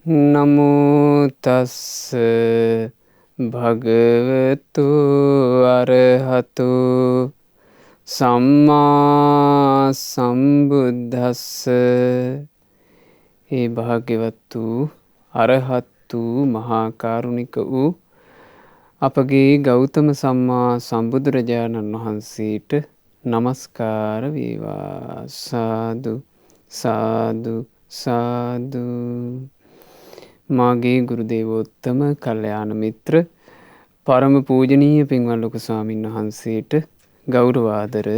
නමෝ තස්ස භගවතු අරහතු සම්මා සම්බුද්දස්ස. ඒ භාග්‍යවතු අරහත්තු මහා කරුණික වූ අපගේ ගෞතම සම්මා සම්බුදුරජාණන් වහන්සේට නමස්කාර වේවා. සාදු සාදු සාදු. මාගේ ගුරු දේවෝත්තම කල්යාණ මිත්‍ර පරම පූජනීය පින්වත් ලොකු ස්වාමීන් වහන්සේට ගෞරවාදර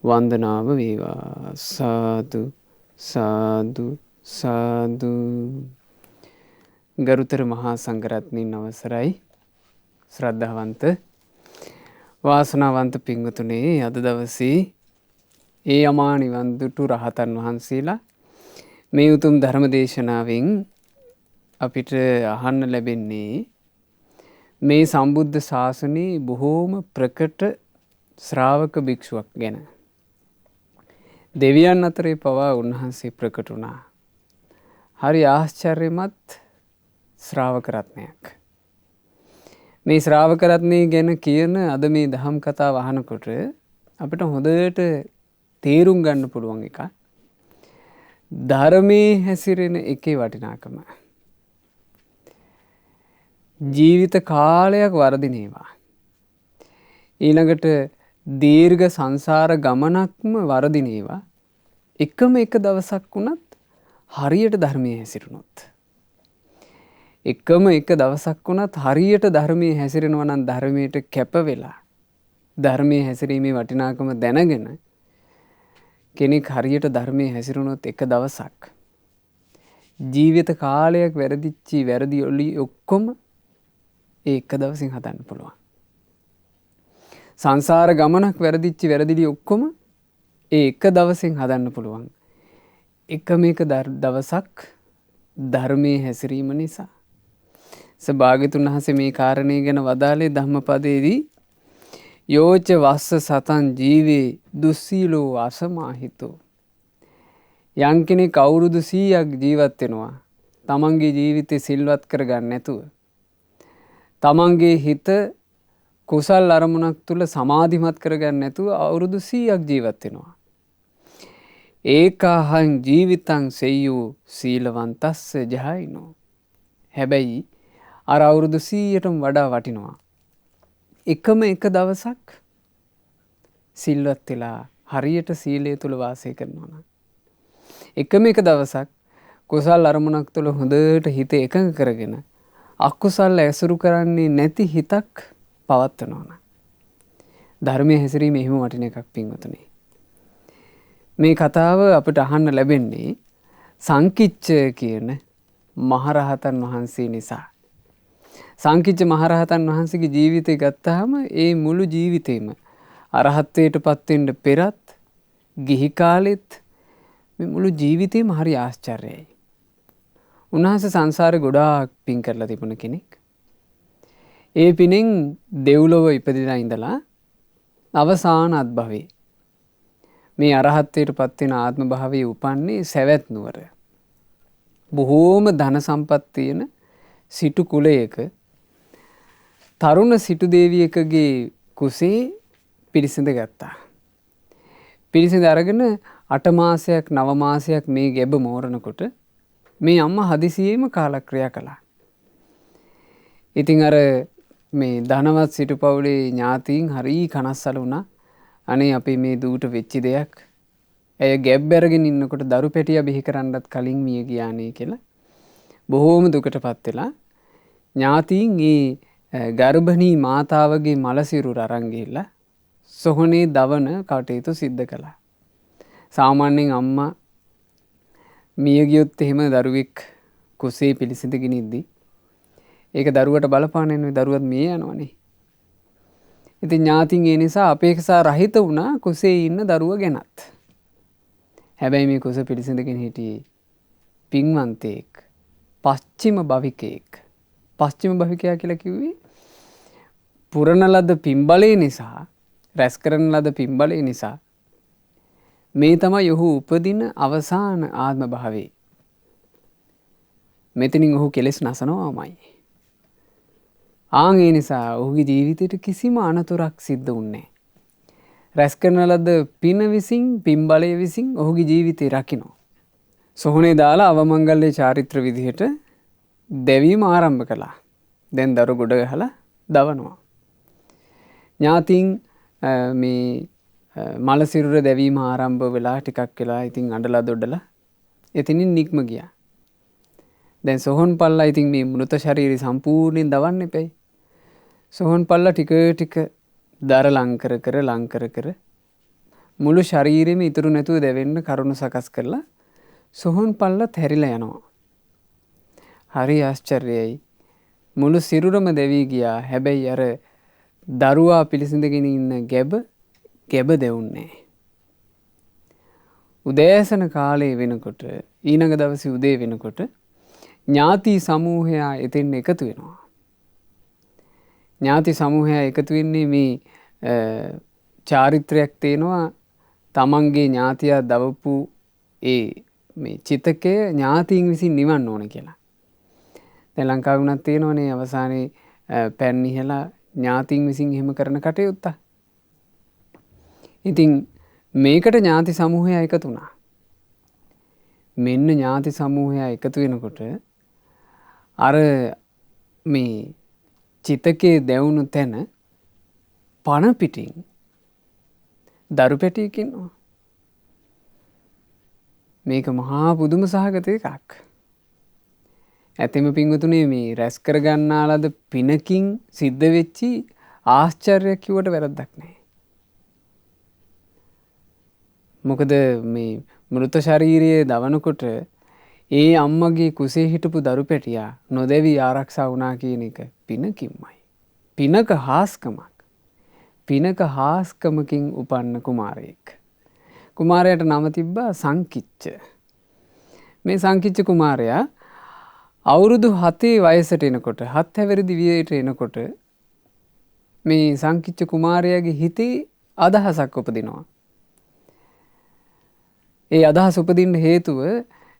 වන්දනාව වේවා. සාදු සාදු සාදු. ගරුතර මහා සංඝරත්නයන් අවසරයි. ශ්‍රද්ධාවන්ත වාසනාවන්ත පින්වතුනේ, අද දවසේ ඒ අමා නිවන් දුටු රහතන් වහන්සේලා මේ උතුම් ධර්ම දේශනාවෙන් අපිට අහන්න ලැබෙන්නේ මේ සම්බුද්ධ ශාසනයේ බොහෝම ප්‍රකට ශ්‍රාවක භික්ෂුවක් ගැන. දෙවියන් අතරේ පවා උන්වහන්සේ ප්‍රකට වුණා. හරි ආශ්චර්යමත් ශ්‍රාවක රත්නයක්. මේ ශ්‍රාවක රත්නය ගැන කියන අද මේ දහම් කතාව අහනකොට අපිට හොඳට තේරුම් ගන්න පුළුවන් එක ධර්මයේ හැසිරෙන එකේ වටිනාකම. ජීවිත කාලයක් වර්ධින ඒවා. ඊළඟට දීර්ඝ සංසාර ගමනක්ම වර්ධින ඒවා. එකම එක දවසක් වුණත් හරියට ධර්මයේ හැසිරුණොත්. එකම එක දවසක් වුණත් හරියට ධර්මයේ හැසිරෙනවා නම් ධර්මයට කැප වෙලා ධර්මයේ හැසිරීමේ වටිනාකම දැනගෙන කෙනෙක් හරියට ධර්මයේ හැසිරුණොත් එක දවසක් ජීවිත කාලයක් වැරදිච්චි වැරදි ඔලි ඔක්කොම ඒ එක දවසින් හදන්න පුළුවන්. සංසාර ගමනක් වැරදිච්චි වැරදිලි ඔක්කොම ඒ එක දවසින් හදන්න පුළුවන්. එකම එක දවසක් ධර්මයේ හැසිරීම නිසා. භාග්‍යවතුන් වහන්සේ මේ කාරණේ ගැන වදාළේ ධම්මපදයේදී යෝච වස්ස සතන් ජීවේ දුස්සීලෝ අසමාහිතෝ. යම් කෙනෙක් අවුරුදු 100ක් ජීවත් වෙනවා තමන්ගේ ජීවිතේ සිල්වත් කරගන්න නැතුව, තමන්ගේ හිත කුසල් අරමුණක් තුල සමාධිමත් කරගන්න නැතුව අවුරුදු 100ක් ජීවත් වෙනවා. ඒකහං ජීවිතං සෙය්‍යෝ සීලවන්තස්ස ජහයිනෝ. හැබැයි අර අවුරුදු 100ටම වඩා වටිනවා එකම එක දවසක් සිල්වත් වෙලා හරියට සීලය තුල වාසය කරනවා නම්. එකම එක දවසක් කුසල් අරමුණක් තුල හොඳට හිත එකඟ කරගෙන අකුසල් ඇසුරු කරන්නේ නැති හිතක් පවත්වනවා නම්. ධර්මයේ හැසිරීම එහෙම වටින එකක් පින්වතුනි. මේ කතාව අපිට අහන්න ලැබෙන්නේ සංකිච්ඡ කියන මහරහතන් වහන්සේ නිසා. සංකිච්ඡ මහරහතන් වහන්සේගේ ජීවිතය ගත්තාම ඒ මුළු ජීවිතේම අරහත්ත්වයට පත් වෙන්න පෙරත් ගිහි කාලෙත් මේ මුළු ජීවිතේම හරි ආශ්චර්යයි. උන්වහන්සේ සංසාරේ ගොඩාක් පින් කරලා තිබුණ කෙනෙක්. ඒ පිනෙන් දෙව්ලොව ඉපදිලා ඉඳලා අවසාන අත්භවයේ මේ අරහත්ත්වයට පත් වෙන ආත්ම භාවයේ උපන්නේ සවැත් නුවර. බොහෝම ධන සම්පත් තියෙන සිටු කුලයක තරුණ සිටු දේවියකගේ කුසේ පිරිසිඳ ගත්තා. පිරිසිඳ අරගෙන 8 මාසයක් 9 මාසයක් මේ ගැබ මෝරනකොට මේ අම්මා හදිසියෙම කාලක්‍රියා කළා. ඉතින් අර මේ ධනවත් සිටු පවුලේ ඥාතීන් හරි කනස්සල වුණා. අනේ අපි මේ දූට වෙච්ච දෙයක්. ඇය ගැබ් අරගෙන ඉන්නකොට දරු පැටියා බිහි කරන්නත් කලින් මිය ගියානේ කියලා බොහෝම දුකටපත් වෙලා ඥාතීන් ඒ ගර්භණී මාතාවගේ මල සිරුර අරන් ගිහිල්ලා සොහොනේ දවන කටයුතු සිද්ධ කළා. සාමාන්‍යයෙන් අම්මා මිය ගියොත් එහෙම දරුවෙක් කුසේ පිළිසිඳගෙන ඉද්දි ඒක දරුවට බලපාන්නේ නෙවෙයි, දරුවත් මිය යනවනේ. ඉතින් ඥාතින් ඒ නිසා අපේක්ෂා රහිත වුණා කුසේ ඉන්න දරුවා ගැනත්. හැබැයි මේ කුස පිළිසිඳගෙන හිටියේ පින්වන්තයෙක්, පස්චිම භවිකයෙක්. පස්චිම භවිකයා කියලා කිව්වේ පුරණ ලද පින්බලේ නිසා, රැස් කරන ලද පින්බලේ නිසා මේ තමයි ඔහු උපදින අවසාන ආත්ම භාවයේ. මෙතනින් ඔහු කෙලෙස් නසනවාමයි. ආන් ඒ නිසා ඔහුගේ ජීවිතයට කිසිම අනතුරක් සිද්ධ වුණේ. රැස් කරන ලද පින විසින් පින්බලය විසින් ඔහුගේ ජීවිතය රකිනවා. සොහොනේ දාලා අවමංගල්‍ය චාරිත්‍ර විදිහට දැවීම ආරම්භ කළා. දැන් දරු ගොඩ ගහලා දවනවා. ඥාතීන් මේ මලසිරුර දැවීම ආරම්භ වෙලා ටිකක් වෙලා ඉතින් අඬලා දොඩලා එතනින් නික්ම ගියා. දැන් සොහොන් පල්ලා ඉතින් මේ මෘත ශරීරය සම්පූර්ණයෙන් දවන්න එපයි. සොහොන් පල්ලා ටික ටික දර ලංකර කර මුළු ශරීරෙම ඉතුරු නැතුව දැවෙන්න කරුණු සකස් කරලා සොහොන් පල්ලත් හැරිලා යනවා. හරි ආශ්චර්යයි. මුළු සිරුරම දැවී ගියා. හැබැයි අර දරුවා පිළිසිඳගෙන ඉන්න ගැබ දෙවුන්නේ. උදෑසන කාලේ වෙනකොට ඊළඟ දවසේ උදේ වෙනකොට ඥාති සමූහයා එතෙන් එකතු වෙනවා. ඥාති සමූහයා එකතු වෙන්නේ මේ චාරිත්‍රයක් තියෙනවා. තමන්ගේ ඥාතියා දවපු ඒ මේ චිතකය ඥාතීන් විසින් නිවන්න ඕන කියලා. දැන් ලංකාවේ වුණත් තියෙනවනේ අවසානයේ පැන් ඉහලා ඥාතීන් විසින් එහෙම කරන කටයුත්ත. ඉතින් මේකට ඥාති සමූහය එකතු වුණා. මෙන්න ඥාති සමූහය එකතු වෙනකොට අර මේ චිතකේ දැවුණු තැන පණ පිටින් දරු පැටියෙක් ඉන්නවා. මේක මහා පුදුම සහගත එකක්. ඇතෙම පින්වතුනේ මේ රැස් කරගන්නා ලද පිනකින් සිද්ධ වෙච්චි ආශ්චර්යයක් කිව්වට වැරද්දක් නැහැ. මොකද මේ මෘත ශරීරයේ දවනකොට ඒ අම්මගේ කුසේ හිටපු දරු පැටියා නොදැවී ආරක්ෂා වුණා කියන එක පිනකින්මයි. පිනක හාස්කමක්. පිනක හාස්කමකින් උපන්න කුමාරයෙක්. කුමාරයාට නම තිබ්බා සංකිච්ච. මේ සංකිච්ච කුමාරයා අවුරුදු 7 වයසට එනකොට 7 හැවිරිදි වියට එනකොට මේ සංකිච්ච කුමාරයාගේ හිතේ අදහසක් උපදිනවා. ඒ අදහස උපදින්න හේතුව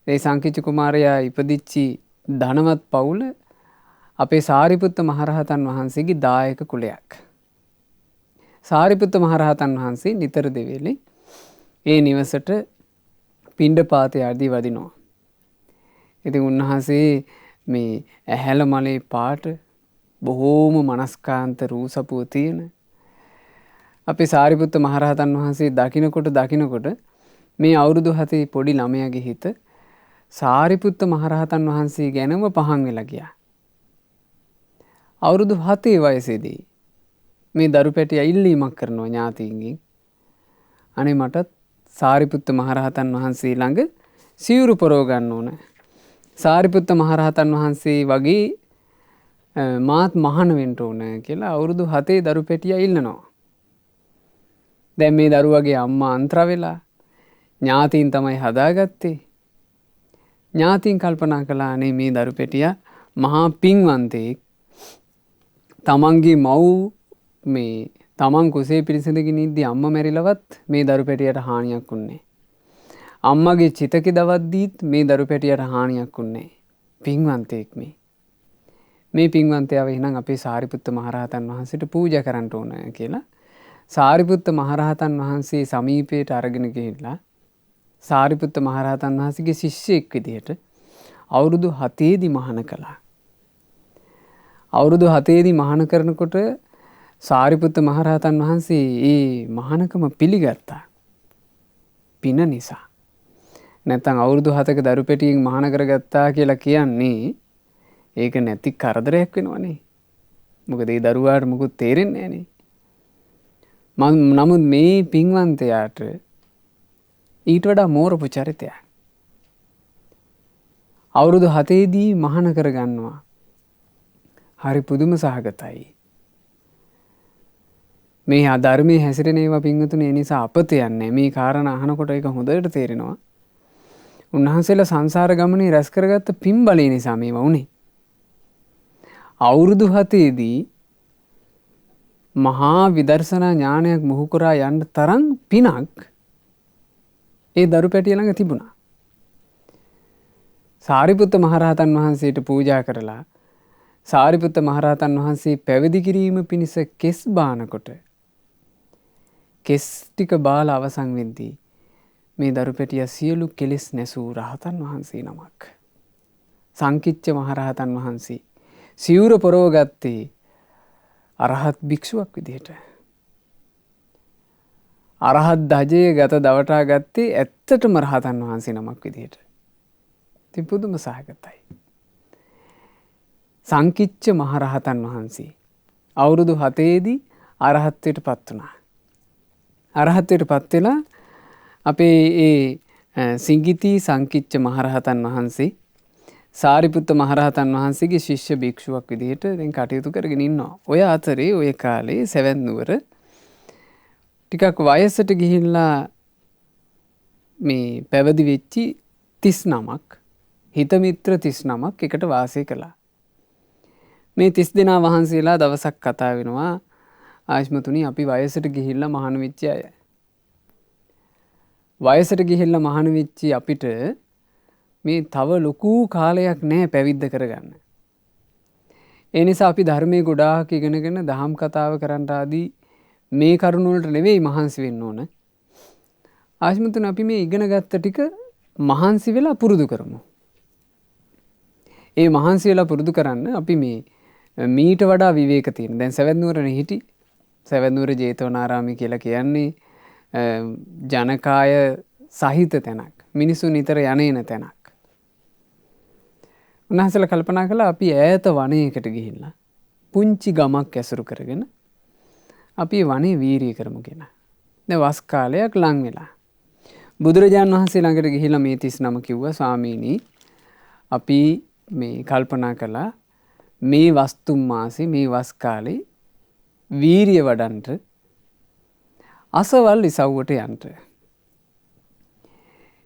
ඒ සංකිච්ච කුමාරයා ඉපදිච්චි ධනවත් පවුල අපේ සාරිපුත්ත මහරහතන් වහන්සේගේ දායක කුලයක්. සාරිපුත්ත මහරහතන් වහන්සේ නිතර දෙවේලේ ඒ නිවසට පිණ්ඩපාතය ආදී වදිනවා. ඉතින් උන්වහන්සේ මේ ඇහැල මලේ පාට බොහෝම මනස්කාන්ත රූසපුව තියෙන අපේ සාරිපුත්ත මහරහතන් වහන්සේ දකිනකොට මේ අවුරුදු 7 පොඩි ළමයාගේ හිත සාරිපුත්ත මහරහතන් වහන්සේ ගැනම පහන් වෙලා ගියා. අවුරුදු 7 වයසේදී මේ දරු පැටියා ඉල්ලීමක් කරනවා ඥාතීන්ගෙන්. අනේ මටත් සාරිපුත්ත මහරහතන් වහන්සේ ළඟ සිවුරු පොරව ගන්න ඕන. සාරිපුත්ත මහරහතන් වහන්සේ වගේ මාත් මහාන වෙන්න ඕන කියලා අවුරුදු 7 දරු පැටියා ඉල්ලනවා. දැන් මේ දරුවගේ අම්මා අන්තර වෙලා ඥාතීන් තමයි හදාගත්තේ. ඥාතීන් කල්පනා කළා අනේ මේ දරු පැටියා මහා පින්වන්තයෙක්. තමන්ගේ මව් මේ තමන් කුසේ පිරිසිඳගෙන ඉද්දි අම්මා මැරිලවත් මේ දරු පැටියට හානියක් වුණේ. අම්මගේ චිතකේ දවද්දීත් මේ දරු පැටියට හානියක් වුණේ. පින්වන්තයෙක් මේ. මේ පින්වන්තයව එහෙනම් අපේ සාරිපුත්ත මහරහතන් වහන්සේට පූජා කරන්න ඕන කියලා සාරිපුත්ත මහරහතන් වහන්සේ සමීපයට අරගෙන ගිහිල්ලා සාරිපුත්ත මහරහතන් වහන්සේගේ ශිෂ්‍යයෙක් විදිහට අවුරුදු 7 දී මහාන කළා. අවුරුදු 7 දී මහාන කරනකොට සාරිපුත්ත මහරහතන් වහන්සේ ඒ මහානකම පිළිගත්තා. පින නිසා. නැත්තම් අවුරුදු 7ක දරු පැටියෙන් මහාන කරගත්තා කියලා කියන්නේ ඒක නැති කරදරයක් වෙනවනේ. මොකද ඒ දරුවාට මොකුත් තේරෙන්නේ නැහනේ. නමුත් මේ පින්වන්තයාට ඊට වඩා මෝරපු චරිතයක්. අවුරුදු 7 දී මහාන කරගන්නවා. හරි පුදුම සහගතයි. මේ ධර්මයේ හැසිරෙන ඒවා පින්වතුනි ඒ නිසා අපත යන්නේ. මේ කාරණා අහනකොට ඒක හොඳට තේරෙනවා. උන්වහන්සේලා සංසාර ගමනේ රැස් කරගත්ත පින් බලය නිසා මේවා වුනේ. අවුරුදු 7 දී මහා විදර්ශනා ඥානයක් මොහු කරා යන්න තරම් පිනක් ඒ දරු පැටිය ළඟ තිබුණා. සාරිපුත්ත මහරහතන් වහන්සේට පූජා කරලා සාරිපුත්ත මහරහතන් වහන්සේ පැවිදි කිරීම පිණිස කෙස් බානකොට කෙස් ටික බාලා අවසන් වෙද්දී මේ දරු පැටියා සියලු කෙලෙස් නැසූ රහතන් වහන්සේ නමක්. සංකිච්ච මහරහතන් වහන්සේ සිවුර පොරව ගත්තේ අරහත් භික්ෂුවක් විදිහට. අරහත් ධජය ගත දවටා ගත්තේ ඇත්තටම රහතන් වහන්සේ නමක් විදිහට. ඉතින් පුදුම සහගතයි. සංකිච්ච මහරහතන් වහන්සේ අවුරුදු 7ේදී අරහත්ත්වයට පත් වුණා. අරහත්ත්වයට පත් වෙලා අපේ ඒ සිඟිති සංකිච්ච මහරහතන් වහන්සේ සාරිපුත්ත මහරහතන් වහන්සේගේ ශිෂ්‍ය භික්ෂුවක් විදිහට දැන් කටයුතු කරගෙන ඉන්නවා. ඔය අතරේ ඔය කාලේ සෙවැත් නුවර ටිකක් වයසට ගිහිල්ලා මේ පැවිදි වෙච්චි 39ක් හිත මිත්‍ර 39ක් එකට වාසය කළා. මේ 30 දෙනා වහන්සේලා දවසක් කතා වෙනවා ආශ්මතුනි අපි වයසට ගිහිල්ලා මහාන වෙච්ච අය. වයසට ගිහිල්ලා මහාන වෙච්ච අපිට මේ තව ලොකු කාලයක් නැහැ පැවිද්ද කරගන්න. ඒ නිසා අපි ධර්මයේ ගොඩාක් ඉගෙනගෙන දහම් කතාව කරන්න ආදී මේ කරුණ වලට නෙවෙයි මහන්සි වෙන්න ඕන. ආශ්මතුනි අපි මේ ඉගෙන ගත්ත ටික මහන්සි වෙලා පුරුදු කරමු. ඒ මහන්සි වෙලා පුරුදු කරන්න අපි මේ මීට වඩා විවේක තියෙන. දැන් සවැත් නුවරනේ හිටි. සවැත් නුවර ජේතවනාරාමය කියලා කියන්නේ ජනකාය සහිත තැනක්. මිනිසුන් නිතර යන්නේන තැනක්. උන්වහන්සේලා කල්පනා කළා අපි ඈත වනයේකට ගිහිල්ලා පුංචි ගමක් ඇසුරු කරගෙන අපි වනේ වීරිය කරමු කියලා. දැන් වස් කාලයක් ලං වෙලා. බුදුරජාණන් වහන්සේ ළඟට ගිහිල්ලා මේ 39 කිව්වා ස්වාමීනි අපි මේ කල්පනා කළා මේ වස්තුම් මාසේ මේ වස් කාලේ වීරිය වඩන්ට අසවල් ඉසව්වට යන්න.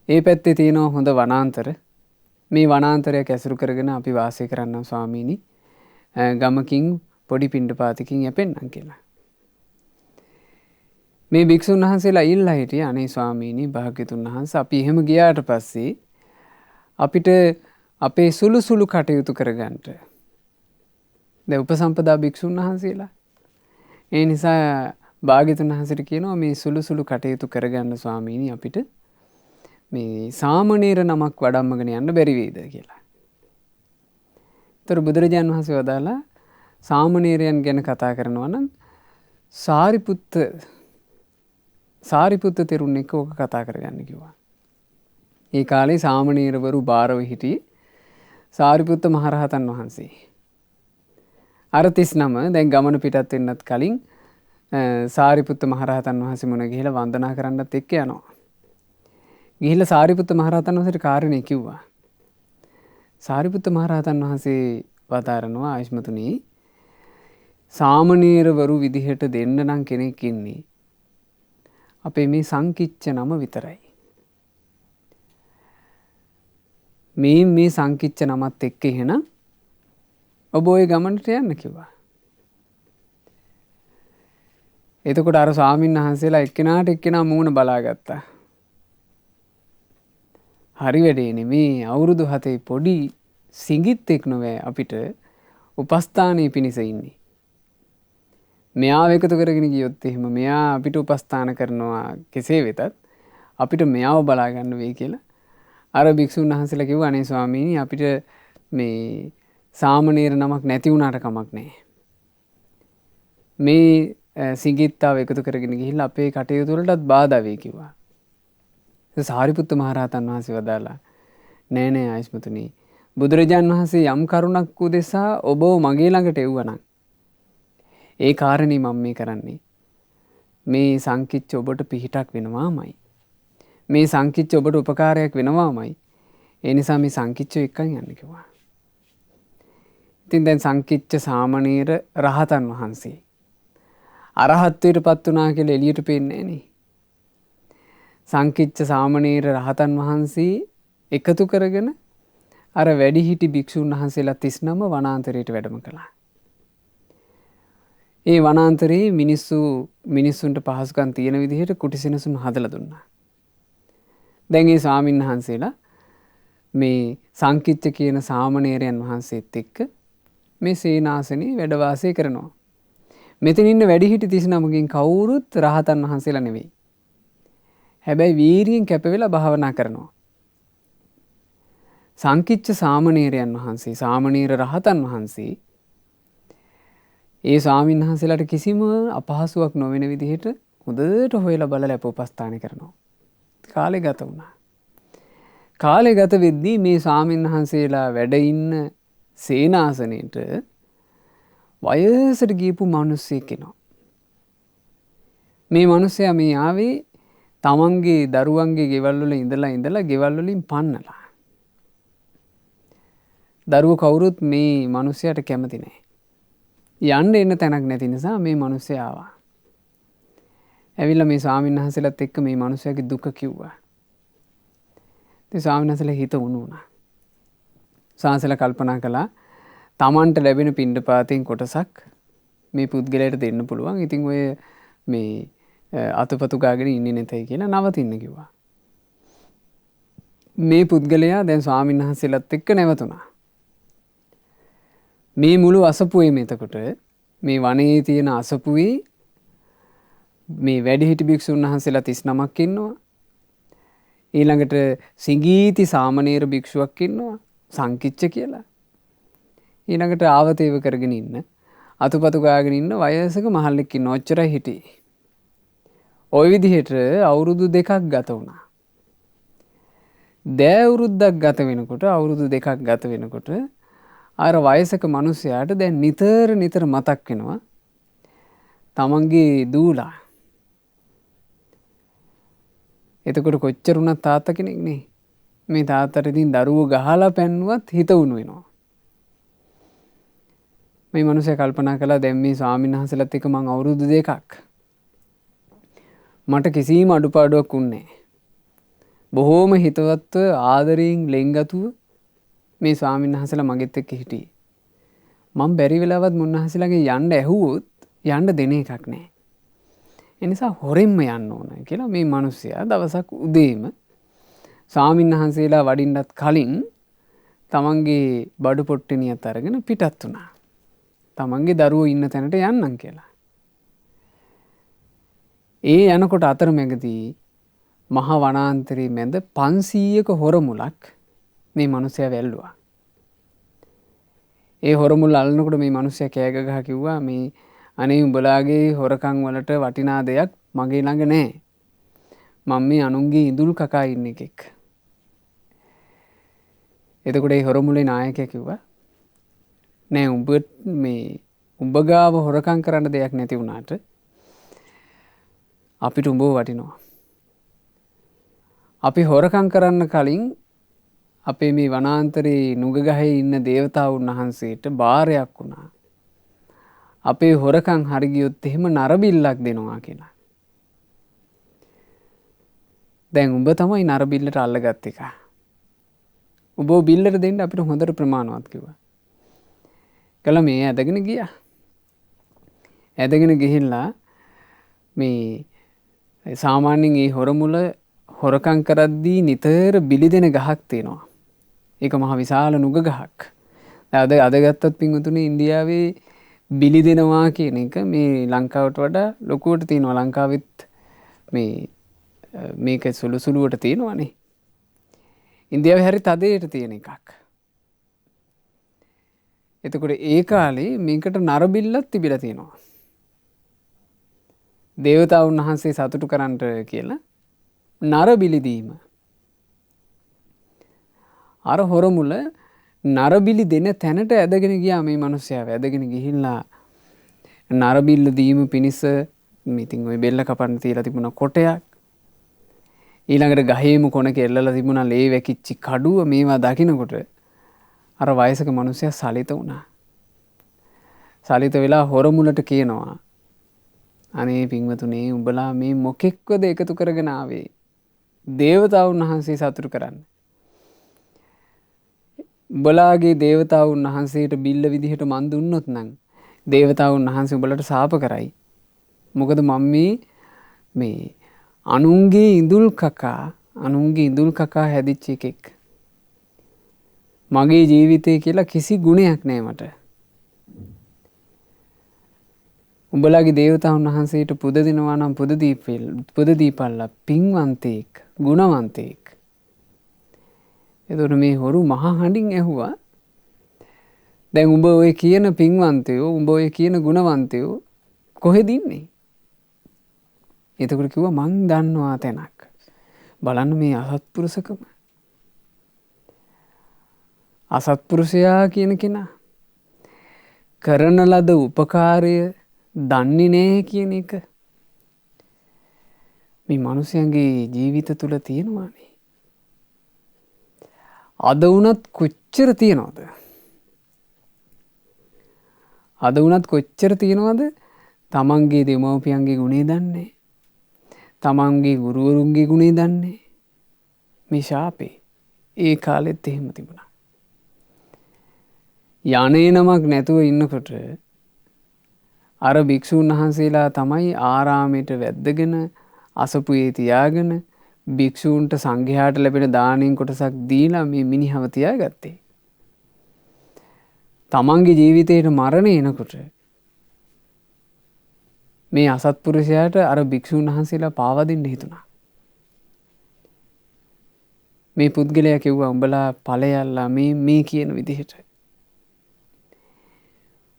ඒ පැත්තේ තියෙන හොඳ වනාන්තර මේ වනාන්තරයක් ඇසුරු කරගෙන අපි වාසය කරන්නම් ස්වාමීනි ගමකින් පොඩි පිණ්ඩපාතකින් යැපෙන්නම් කියලා. මේ භික්ෂුන් වහන්සේලා ඉල්ලා හිටියේ අනේ ස්වාමීනි භාග්‍යතුන් වහන්සේ අපි එහෙම ගියාට පස්සේ අපිට අපේ සුළු සුළු කටයුතු කරගන්න. දැන් උපසම්පදා භික්ෂුන් වහන්සේලා ඒ නිසා භාග්‍යතුන් වහන්සේට කියනවා මේ සුළු සුළු කටයුතු කරගන්න ස්වාමීනි අපිට මේ සාමණේර නමක් වඩම්මගෙන යන්න බැරි වේද කියලා. ඒතර බුදුරජාණන් වහන්සේ වදාලා සාමණේරයන් ගැන කතා කරනවා නම් සාරිපුත්ත තෙරුන් එක්ක ඕක කතා කරගන්න කිව්වා. ඒ කාලේ සාමණේරවරු බාරව හිටියේ සාරිපුත්ත මහරහතන් වහන්සේ. අර 39 දැන් ගමන පිටත් වෙන්නත් කලින් සාරිපුත්ත මහරහතන් වහන්සේ මුණ ගිහිලා වන්දනා කරන්නත් එක්ක යනවා. ගිහිල්ලා සාරිපුත්ත මහරහතන් වහන්සේට කාරණේ කිව්වා. සාරිපුත්ත මහරහතන් වහන්සේ වදාරනවා ආයෂ්මතුනි සාමණේරවරු විදිහට දෙන්න නම් කෙනෙක් ඉන්නේ අපේ මේ සංකිච්ච නම විතරයි. මේ සංකිච්ච නමත් එක්ක එහෙනම් ඔබ ওই ගමනට යන්න කිව්වා. එතකොට අර ස්වාමීන් වහන්සේලා එක්කෙනාට එක්කෙනා මූණ බලාගත්තා. හරි වැඩේ නෙමේ අවුරුදු 7 පොඩි සිඟිත්තෙක් නොවේ අපිට උපස්ථානයේ පිණිස ඉන්නේ. මෙයාව එකතු කරගෙන ගියොත් එහෙම මෙයා අපිට උපස්ථාන කරනවා කෙසේ වෙතත් අපිට මෙයාව බලා ගන්න වෙයි කියලා අර භික්ෂුන් වහන්සේලා කිව්වා අනේ ස්වාමීනි අපිට මේ සාමණේර නමක් නැති වුණාට කමක් නැහැ. මේ සිඟිත්තාව එකතු කරගෙන ගිහිල්ලා අපේ කටයුතු වලටත් බාධා වෙයි කිව්වා. සාරිපුත්ත මහරහතන් වහන්සේ වදාලා නෑ ආයස්මතුනි බුදුරජාන් වහන්සේ යම් කරුණක් උදෙසා ඔබව මගේ ළඟට එව්වනම් ඒ කාරණේ මම මේ කරන්නේ මේ සංකිච්ච ඔබට පිහිටක් වෙනවාමයි. මේ සංකිච්ච ඔබට උපකාරයක් වෙනවාමයි. ඒ නිසා මේ සංකිච්ච එක්කන් යන්න කිව්වා. ඉතින් දැන් සංකිච්ච සාමණේර රහතන් වහන්සේ අරහත්ත්වයට පත් වුණා කියලා එළියට පේන්නේ නෑනේ. සංකිච්ච සාමණේර රහතන් වහන්සේ එකතු කරගෙන අර වැඩිහිටි භික්ෂුන් වහන්සේලා 39 වනාන්තරයට වැඩම කළා. ඒ වනාන්තරේ මිනිස්සුන්ට පහසුකම් තියෙන විදිහට කුටි සෙනසුන් හදලා දුන්නා. දැන් ඒ ස්වාමීන් වහන්සේලා මේ සංකිච්ච කියන සාමණේරයන් වහන්සේත් එක්ක මේ සේනාසනේ වැඩ වාසය කරනවා. මෙතන ඉන්න වැඩිහිටි 39කින් කවුරුත් රහතන් වහන්සේලා නෙවෙයි. හැබැයි වීරියෙන් කැප වෙලා භාවනා කරනවා. සංකිච්ච සාමණේරයන් වහන්සේ, සාමණේර රහතන් වහන්සේ ඒ ස්වාමීන් වහන්සේලාට කිසිම අපහසුයක් නොවන විදිහට හොඳට හොයලා බලලා උපස්ථාන කරනවා. කාලේ ගත වුණා. කාලේ ගත වෙද්දී මේ ස්වාමීන් වහන්සේලා වැඩ ඉන්න සේනාසනෙට වයසට ගියපු මිනිස්සෙක් එනවා. මේ මිනිස්සයා මේ ආවේ තමන්ගේ දරුවන්ගේ ගෙවල් වල ඉඳලා ගෙවල් වලින් පන්නලා. දරුවෝ කවුරුත් මේ මිනිස්සයාට කැමති නැහැ. යන්න එන්න තැනක් නැති නිසා මේ මිනිස්සයා ආවා. ඇවිල්ලා මේ ස්වාමීන් වහන්සේලාත් එක්ක මේ මිනිස්සයාගේ දුක කිව්වා. ඉතින් ස්වාමීන් වහන්සේලා හිත උණු වුණා. සාංශලා කල්පනා කළා තමන්ට ලැබෙන පිණ්ඩපාතයෙන් කොටසක් මේ පුද්ගලයාට දෙන්න පුළුවන්. ඉතින් ඔය මේ අතපතු ගාගෙන ඉන්නේ නැතයි කියලා නවතින්න කිව්වා. මේ පුද්ගලයා දැන් ස්වාමීන් වහන්සේලාත් එක්ක නැවතුණා. මේ මුළු අසපුවේම එතකොට මේ වනයේ තියෙන අසපුවේ මේ වැඩිහිටි භික්ෂුන් වහන්සේලා 39ක් ඉන්නවා. ඊළඟට සිඟීති සාමණේර භික්ෂුවක් ඉන්නවා සංකිච්ච කියලා. ඊළඟට ආවතේව කරගෙන ඉන්න අතුපතු ගාගෙන ඉන්න වයසක මහල්ලෙක් ඉන්න ඔච්චරයි හිටියේ. ওই විදිහට අවුරුදු 2ක් ගත වුණා. අවුරුද්දක් ගත වෙනකොට අර වයසක මිනිසයාට දැන් නිතර මතක් වෙනවා තමන්ගේ දූලා. එතකොට කොච්චර වුණත් තාත්තා කෙනෙක් නේ. මේ තාත්තට ඉතින් දරුවෝ ගහලා පැන්නුවත් හිත උණු වෙනවා. මේ මිනිහයා කල්පනා කළා දැන් මේ ස්වාමීන් වහන්සේලාත් එක්ක මං අවුරුදු 2ක් මට කිසිම අඩුපාඩුවක් උන්නේ නැහැ. බොහෝම හිතවත්ව ආදරයෙන් ලෙන්ගතුව මේ ස්වාමීන් වහන්සේලා මගෙත් එක්ක හිටියේ. මම බැරි වෙලාවත් මුන්නහන්සේලාගේ යන්න ඇහුවොත් යන්න දෙන එකක් නැහැ. ඒ නිසා හොරෙන්ම යන්න ඕන කියලා මේ මිනිස්සයා දවසක් උදේම ස්වාමීන් වහන්සේලා වඩින්නත් කලින් තමන්ගේ බඩු පොට්ටනියත් අරගෙන පිටත් වුණා. තමන්ගේ දරුවෝ ඉන්න තැනට යන්නම් කියලා. ඒ යනකොට අතරමැදදී මහා වනාන්තරයේ මැද 500ක හොරමුලක් මේ මිනිස්සයා වැල්ලුවා. ඒ හොරමුල් අල්ලනකොට මේ මිනිස්සයා කෑ ගහ කිව්වා මේ අනේ උඹලාගේ හොරකම් වලට වටිනා දෙයක් මගේ ළඟ නැහැ. මම මේ අනුන්ගේ ඉඳුල් කකා ඉන්න එකෙක්. එතකොට ඒ හොරමුලේ නායකයා කිව්වා නෑ උඹ ගාව හොරකම් කරන්න දෙයක් නැති වුණාට අපිට උඹව වටිනවා. අපි හොරකම් කරන්න කලින් අපේ මේ වනාන්තරේ නුගගහේ ඉන්න දේවතාවුන් වහන්සේට බාරයක් වුණා. අපේ හොරකම් හරි ගියොත් එහෙම නරබිල්ලක් දෙනවා කියලා. දැන් උඹ තමයි නරබිල්ලට අල්ලගත් එක. උඹව බිල්ලට දෙන්න අපිට හොඳට ප්‍රමාණවත් කිව්වා. කළා මේ ඇදගෙන ගියා. ඇදගෙන ගිහිල්ලා මේ සාමාන්‍යයෙන් මේ හොරමුල හොරකම් කරද්දී නිතර බිලි දෙන ගහක් තියෙනවා. ඒක මහ විශාල නුග ගහක්. අද ගත්තත් පින්වතුනි ඉන්දියාවේ බිලි දෙනවා කියන එක මේ ලංකාවට වඩා ලොකුවට තියෙනවා. ලංකාවෙත් මේක සුළු සුළුවට තියෙනවානේ. ඉන්දියාවේ හරි තදයට තියෙන එකක්. එතකොට ඒ කාලේ මේකට නරබිල්ලක් තිබිලා තියෙනවා. දේවතාවුන් වහන්සේ සතුටු කරන්නට කියලා නරබිලි දීම. අර හොරමුල නරබිලි දෙන තැනට ඇදගෙන ගියා මේ මිනිස්සයා. ඇදගෙන ගිහිල්ලා නරබිල්ල දීම පිණිස ඉතින් ওই බෙල්ල කපන්න තියලා තිබුණා කොටයක්. ඊළඟට ගහේම කොනක එල්ලලා තිබුණා ලේ වැකිච්ච කඩුව. මේවා දකිනකොට අර වයසක මිනිස්සයා සලිත වුණා. සලිත වෙලා හොරමුලට කියනවා අනේ පින්වතුනි උඹලා මේ මොකෙක්වද එකතු කරගෙන ආවේ? දේවතාවුන් වහන්සේ සතුටු කරන්න. උඹලාගේ දේවතාවුන් වහන්සේට බිල්ල විදිහට මන් දුන්නොත් නම් දේවතාවුන් වහන්සේ උඹලට සාප කරයි. මොකද මම මේ අනුන්ගේ ඉඳුල් කකා හැදිච්ච එකෙක්. මගේ ජීවිතය කියලා කිසි ගුණයක් නෑ මට. උඹලාගේ දේවතාවුන් වහන්සේට පුද දෙනවා නම් පුද දීපල්ලා පින්වන්තයෙක්, ගුණවන්තයෙක්. එතකොට මේ හොරු මහා හඬින් ඇහුවා දැන් උඹ ඔය කියන පින්වන්තයෝ, උඹ ඔය කියන ගුණවන්තයෝ කොහෙද ඉන්නේ? එතකොට කිව්වා මං දන්නවා තැනක්. බලන්න මේ අසත්පුරුෂකම. අසත්පුරුෂයා කියන කෙනා කරන ලද උපකාරය දන්නේ නෑ කියන එක මේ මිනිසයන්ගේ ජීවිත තුල තියෙනවානේ. අද වුණත් කොච්චර තියනවද? අද වුණත් කොච්චර තියනවද? තමන්ගේ දෙමව්පියන්ගේ ගුණේ දන්නේ. තමන්ගේ ගුරුවරුන්ගේ ගුණේ දන්නේ. මේ ශාපේ ඒ කාලෙත් එහෙම තිබුණා. යන්නේ නමක් නැතුව ඉන්නකොට අර භික්ෂුන් වහන්සේලා තමයි ආරාමයට වැද්දගෙන අසපුවේ තියාගෙන භික්ෂූන්ට සංඝයාට ලැබෙන දානෙන් කොටසක් දීලා මේ මිනිහව තියාගත්තේ. තමන්ගේ ජීවිතේට මරණය එනකොට මේ අසත්පුරුෂයාට අර භික්ෂූන් වහන්සේලා පාවා දෙන්න හිතුණා. මේ පුද්ගලයා කිව්වා උඹලා ඵලයල්ලා මේ කියන විදිහට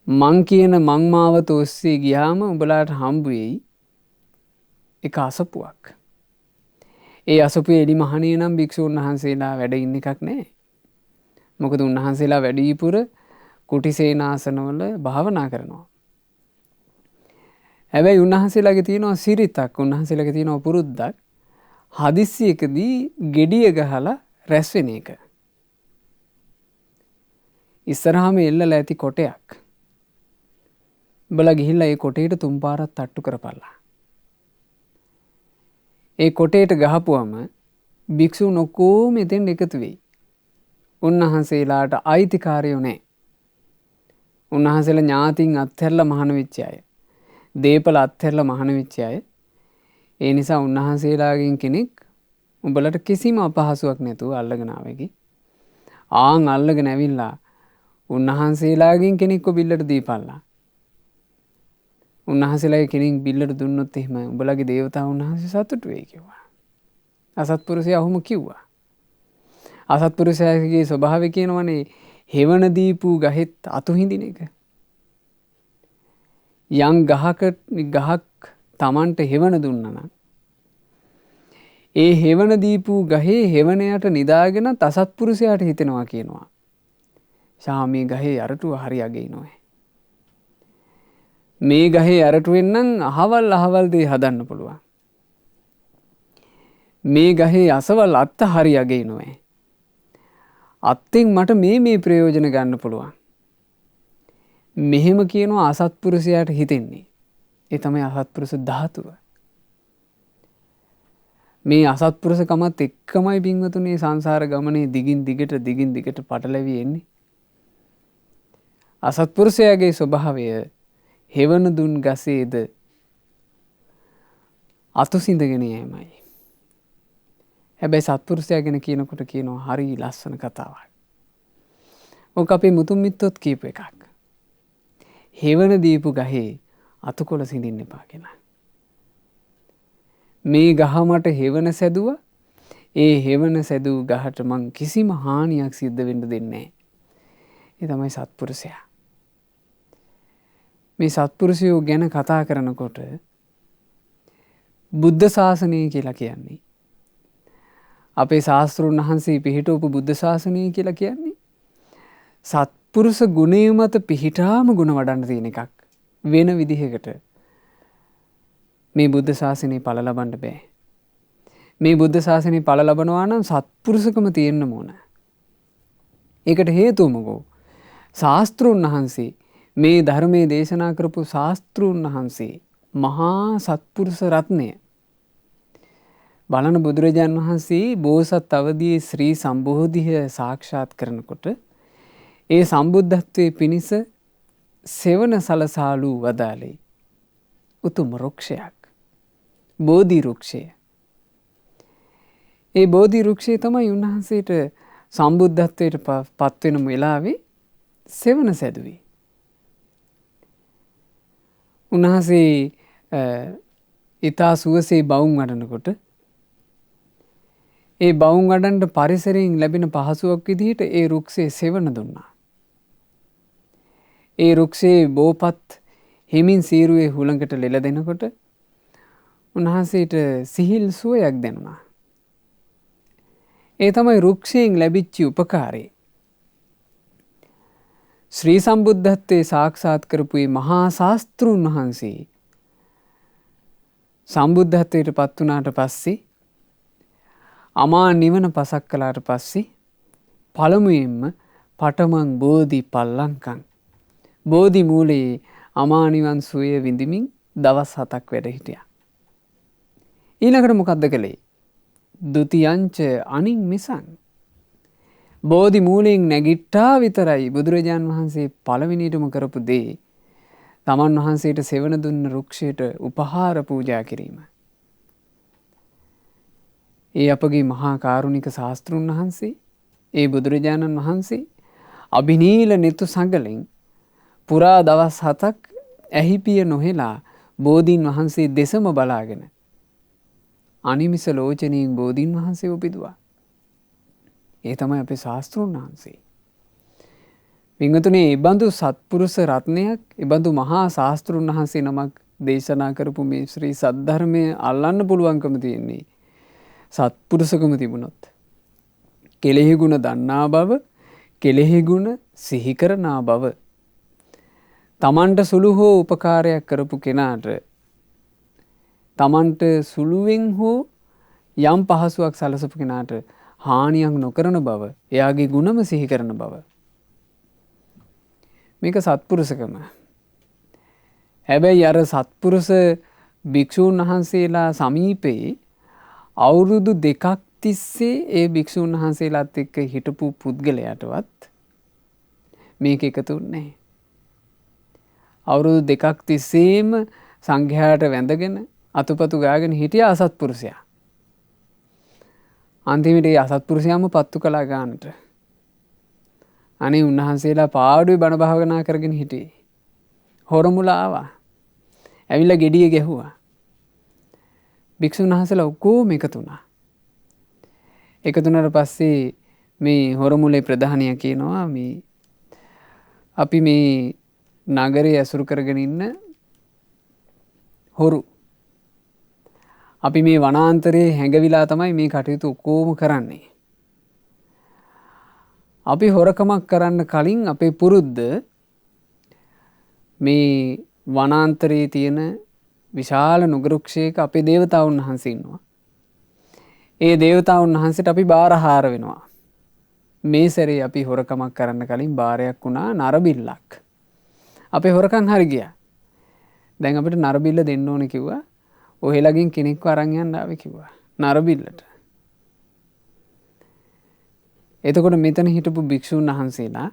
මං කියන මං මාවත ඔස්සේ ගියාම උඹලාට හම්බ වෙයි එක අසපුවක්. ඒ අසපුවේ එලි මහණේ නම් භික්ෂූන් වහන්සේලා වැඩ ඉන්න එකක් නෑ. මොකද උන්වහන්සේලා වැඩිපුර කුටිසේනාසනවල භාවනා කරනවා. හැබැයි උන්වහන්සේලාගේ තියෙනවා සිරිතක්, උන්වහන්සේලාගේ තියෙනවා පුරුද්දක්. හදිස්සියකදී gediya ගහලා රැස් වෙන එක. ඉස්සරහාම එල්ලලා ඇති කොටයක්. උඹලා ගිහිල්ලා ඒ කොටේට තුන් පාරක් තට්ටු කරපල්ලා. ඒ කොටේට ගහපුවම භික්ෂුන් ඔක්කොම එතෙන් එකතු වෙයි. උන්වහන්සේලාට අයිතිකාරයෝ නැහැ. උන්වහන්සේලා ඥාතින් අත්හැරලා මහාන වෙච්ච අය. දීපල අත්හැරලා මහාන වෙච්ච අය. ඒ නිසා උන්වහන්සේලාගෙන් කෙනෙක් උඹලට කිසිම අපහසුයක් නැතුව අල්ලගෙන ආවෙකි. ආන් අල්ලගෙන ඇවිල්ලා උන්වහන්සේලාගෙන් කෙනෙක්ව බිල්ලට දීපල්ලා. උන්වහන්සේලාගේ කෙනෙක් බිල්ලට දුන්නොත් එහෙම උඹලගේ දේවතාවුන් වහන්සේ සතුටු වෙයි කිව්වා. අසත්පුරුෂයා ඔහොම කිව්වා. අසත්පුරුෂයාගේ ස්වභාවය කියනවනේ හෙවණ දීපු ගහෙත් අතු හිඳින එක. යම් ගහක් Tamanට හෙවණ දුන්නා නම් ඒ හෙවණ දීපු ගහේ හෙවණයට නිදාගෙන අසත්පුරුෂයාට හිතෙනවා කියනවා. ශාමී ගහේ අරටුව හරි අගිනොයි. මේ ගහේ අරටුවෙන් නම් අහවල් දේ හදන්න පුළුවන්. මේ ගහේ අසවල් අත්ත හරි අගිනොයි. අත්ෙන් මට මේ ප්‍රයෝජන ගන්න පුළුවන්. මෙහෙම කියනවා අසත්පුරුෂයාට හිතෙන්නේ. ඒ තමයි අසත්පුරුෂ ධාතුව. මේ අසත්පුරුෂකමත් එක්කමයි පින්වතුනි සංසාර ගමනේ දිගින් දිගට පටලැවි එන්නේ. අසත්පුරුෂයාගේ ස්වභාවය හෙවණ දුන් ගසේද අතු සිඳගෙන යෑමයි. හැබැයි සත්පුරුෂයා ගැන කියනකොට කියනවා හරි ලස්සන කතාවක්. ඕක අපේ මුතුන් මිත්තොත් කියපු එකක්. හෙවණ දීපු ගහේ අතුකොළ සිඳින්න එපා කියලා. මේ ගහ මට හෙවණ සැදුවා. ඒ හෙවණ සැදූ ගහට මං කිසිම හානියක් සිද්ධ වෙන්න දෙන්නේ නැහැ. ඒ තමයි සත්පුරුෂයා. මේ සත්පුරුෂයෝ ගැන කතා කරනකොට බුද්ධ ශාසනය කියලා කියන්නේ අපේ ශාස්ත්‍රඥ වහන්සේ පිහිටවපු බුද්ධ ශාසනය කියලා කියන්නේ සත්පුරුෂ ගුණය මත පිහිටාම ගුණ වඩන්න තියෙන එකක්. වෙන විදිහකට මේ බුද්ධ ශාසනය ඵල ලබන්න බෑ. මේ බුද්ධ ශාසනය ඵල ලබනවා නම් සත්පුරුෂකම තියෙන්න ඕන. ඒකට හේතුව මොකෝ? ශාස්ත්‍රඥ වහන්සේ මේ ධර්මයේ දේශනා කරපු ශාස්ත්‍රඥ වහන්සේ මහා සත්පුරුෂ රත්නය. බලන බුදුරජාන් වහන්සේ බෝසත් අවදියේ ශ්‍රී සම්බෝධිය සාක්ෂාත් කරනකොට ඒ සම්බුද්ධත්වයේ පිණිස සෙවණ සලසාලු වදාළේ උතුම් රුක්ෂයක්. බෝධි රුක්ෂය. ඒ බෝධි රුක්ෂය තමයි උන්වහන්සේට සම්බුද්ධත්වයට පත් වෙන වෙලාවේ සෙවණ සැදුවේ. උන්වහන්සේ ඊතා සුවසේ බවුන් වඩනකොට ඒ බවුන් වඩන්න පරිසරයෙන් ලැබෙන පහසුවක් විදිහට ඒ රුක්සේ සෙවණ දුන්නා. ඒ රුක්සේ බෝපත් හිමින් සීරුවේ හුළඟට ලෙල දෙනකොට උන්වහන්සේට සිහිල් සුවයක් දැනුණා. ඒ තමයි රුක්ෂයෙන් ලැබිච්ච උපකාරය. ශ්‍රී සම්බුද්ධත්වයේ සාක්ෂාත් කරපු මහා ශාස්ත්‍රූන් වහන්සේ සම්බුද්ධත්වයට පත් වුණාට පස්සේ අමා නිවන පසක් කළාට පස්සේ පළමුවෙන්ම පටමං බෝධි පල්ලංකං බෝධි මූලයේ අමා නිවන් සුවය විඳිමින් දවස් 7ක් වැඩ හිටියා. ඊළඟට මොකද්ද කළේ? ဒ ුතියංච අනින් මිසං බෝධි මූලයෙන් නැගිට්ටා විතරයි බුදුරජාන් වහන්සේ පළවෙනියටම කරපු දේ තමන් වහන්සේට සෙවණ දුන්න රුක්ෂයට උපහාර පූජා කිරීම. ඒ අපගේ මහා කාරුණික ශාස්ත්‍රුන් වහන්සේ ඒ බුදුරජාණන් වහන්සේ අභිනීල නෙතු සඟලෙන් පුරා දවස් 7ක් ඇහිපිය නොහෙලා බෝධීන් වහන්සේ දෙසම බලාගෙන අනිමිස ලෝචනයෙන් බෝධීන් වහන්සේ උපිදුවා. ඒ තමයි අපේ ශාස්ත්‍රුන් වහන්සේ. වින්වතුනි, ඉබඳු සත්පුරුෂ රත්නයක්, ඉබඳු මහා ශාස්ත්‍රුන් වහන්සේ නමක් දේශනා කරපු මේ ශ්‍රී සද්ධර්මය අල්ලන්න පුළුවන්කම තියෙන්නේ සත්පුරුෂකම තිබුණොත්. කෙලෙහි ගුණ දන්නා බව, කෙලෙහි ගුණ සිහි කරනා බව, තමන්ට සුළු හෝ උපකාරයක් කරපු කෙනාට තමන්ට සුළුවෙන් හෝ යම් පහසුවක් සලසපු කෙනාට හානියක් නොකරන බව, එයාගේ ගුණම සිහි කරන බව. මේක සත්පුරුෂකම. හැබැයි අර සත්පුරුෂ භික්ෂූන් වහන්සේලා සමීපයේ අවුරුදු 2ක් තිස්සේ ඒ භික්ෂූන් වහන්සේලාත් එක්ක හිටපු පුද්ගලයාටවත් මේක එකතු නැහැ. අවුරුදු 2ක් තිස්සේම සංඝයාට වැඳගෙන අතුපතු ගාගෙන හිටිය අසත්පුරුෂයා. අන්තිමට ඒ අසත්පුරුෂයාම පත්තු කළා ගන්නට. අනේ උන්වහන්සේලා පාඩුවේ බණ භාවනා කරගෙන හිටියේ. හොරමුලා ආවා. ඇවිල්ලා ගෙඩිය ගැහුවා. භික්ෂුන් වහන්සේලා ඔක්කොම එකතු වුණා. එකතු වුණාට පස්සේ මේ හොරමුලේ ප්‍රධානියා කියනවා මේ අපි මේ නගරේ ඇසුරු කරගෙන ඉන්න හොරු. අපි මේ වනාන්තරයේ හැඟවිලා තමයි මේ කටයුතු ඔක්කොම කරන්නේ. අපි හොරකමක් කරන්න කලින් අපේ පුරුද්ද මේ වනාන්තරයේ තියෙන විශාල නුගරුක්ෂයක අපේ දේවතාවුන් වහන්සේ ඉන්නවා. ඒ දේවතාවුන් වහන්සේට අපි බාරහාර වෙනවා. මේ සැරේ අපි හොරකමක් කරන්න කලින් බාරයක් වුණා නරබිල්ලක්. අපේ හොරකම් හරි ගියා. දැන් අපිට නරබිල්ල දෙන්න ඕනේ කිව්වා. ඔහෙලගෙන් කෙනෙක්ව අරන් යන්න ආවේ කිව්වා. නරබිල්ලට. එතකොට මෙතන හිටපු භික්ෂුන් වහන්සේලා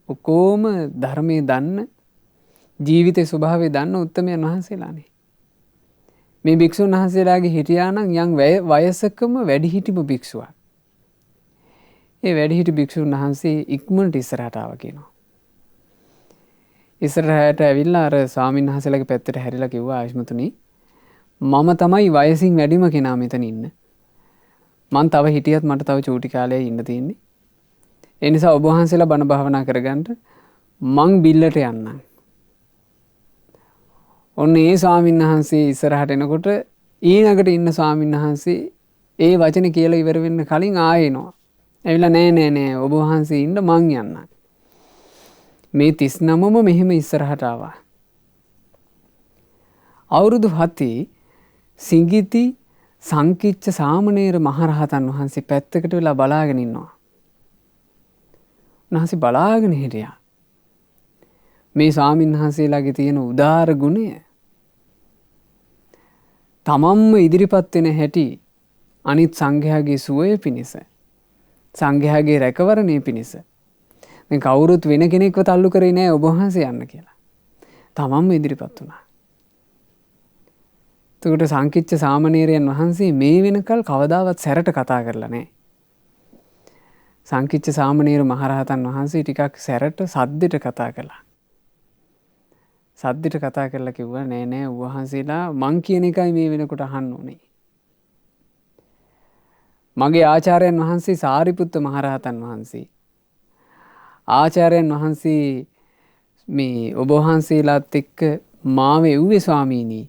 ඔක්කොම ධර්මයේ දන්න, ජීවිතේ ස්වභාවය දන්න උත්තමයන් වහන්සේලානේ. මේ භික්ෂුන් වහන්සේලාගේ හිටියා නම් යම් වයසකම වැඩිහිටිම භික්ෂුවක්. ඒ වැඩිහිටි භික්ෂුන් වහන්සේ ඉක්මනට ඉස්සරහට ආවා කියනවා. ඉස්සරහට ඇවිල්ලා අර ස්වාමීන් වහන්සේලාගේ පැත්තට හැරිලා කිව්වා, ආයුෂ්මතුනි, මම තමයි වයසින් වැඩිම කෙනා මෙතන ඉන්න. මං තව හිටියත් මට තව චූටි කාලයක් ඉන්න තියෙන්නේ. ඒ නිසා ඔබ වහන්සේලා බණ භාවනා කරගන්න මං බිල්ලට යන්නම්. ඔන්න ඒ ස්වාමීන් වහන්සේ ඉස්සරහට එනකොට ඊළඟට ඉන්න ස්වාමීන් වහන්සේ ඒ වචනේ කියලා ඉවර වෙන්න කලින් ආයෙනවා. ඇවිල්ලා නෑ ඔබ වහන්සේ ඉන්න මං යන්නම්. මේ 39ම මෙහෙම ඉස්සරහට ආවා. අවුරුදු 7 සිඟිති සංකිච්ච සාමණේර මහරහතන් වහන්සේ පැත්තකට වෙලා බලාගෙන ඉන්නවා. උන්වහන්සේ බලාගෙන හිටියා. මේ ස්වාමීන් වහන්සේලාගේ තියෙන උදාර ගුණය තමන්ම ඉදිරිපත් වෙන හැටි අනිත් සංඝයාගේ සුවය පිණිස, සංඝයාගේ රැකවරණය පිණිස. දැන් කවුරුත් වෙන කෙනෙක්ව තල්ලු කරේ නෑ ඔබ වහන්සේ යන්න කියලා. තමන්ම ඉදිරිපත් වුණා. එතකොට සංකිච්ච සාමණේරයන් වහන්සේ මේ වෙනකල් කවදාවත් සැරට කතා කරලා නෑ. සංකිච්ච සාමණේර මහරහතන් වහන්සේ ටිකක් සැරට සද්දෙට කතා කළා. සද්දෙට කතා කරලා කිව්වා නෑ නෑ වහන්සේලා මං කියන එකයි මේ වෙනකොට අහන්න ඕනේ. මගේ ආචාර්යයන් වහන්සේ සාරිපුත්ත මහරහතන් වහන්සේ. ආචාර්යයන් වහන්සේ මේ ඔබ වහන්සේලාත් එක්ක මාව එව්වේ ස්වාමීනි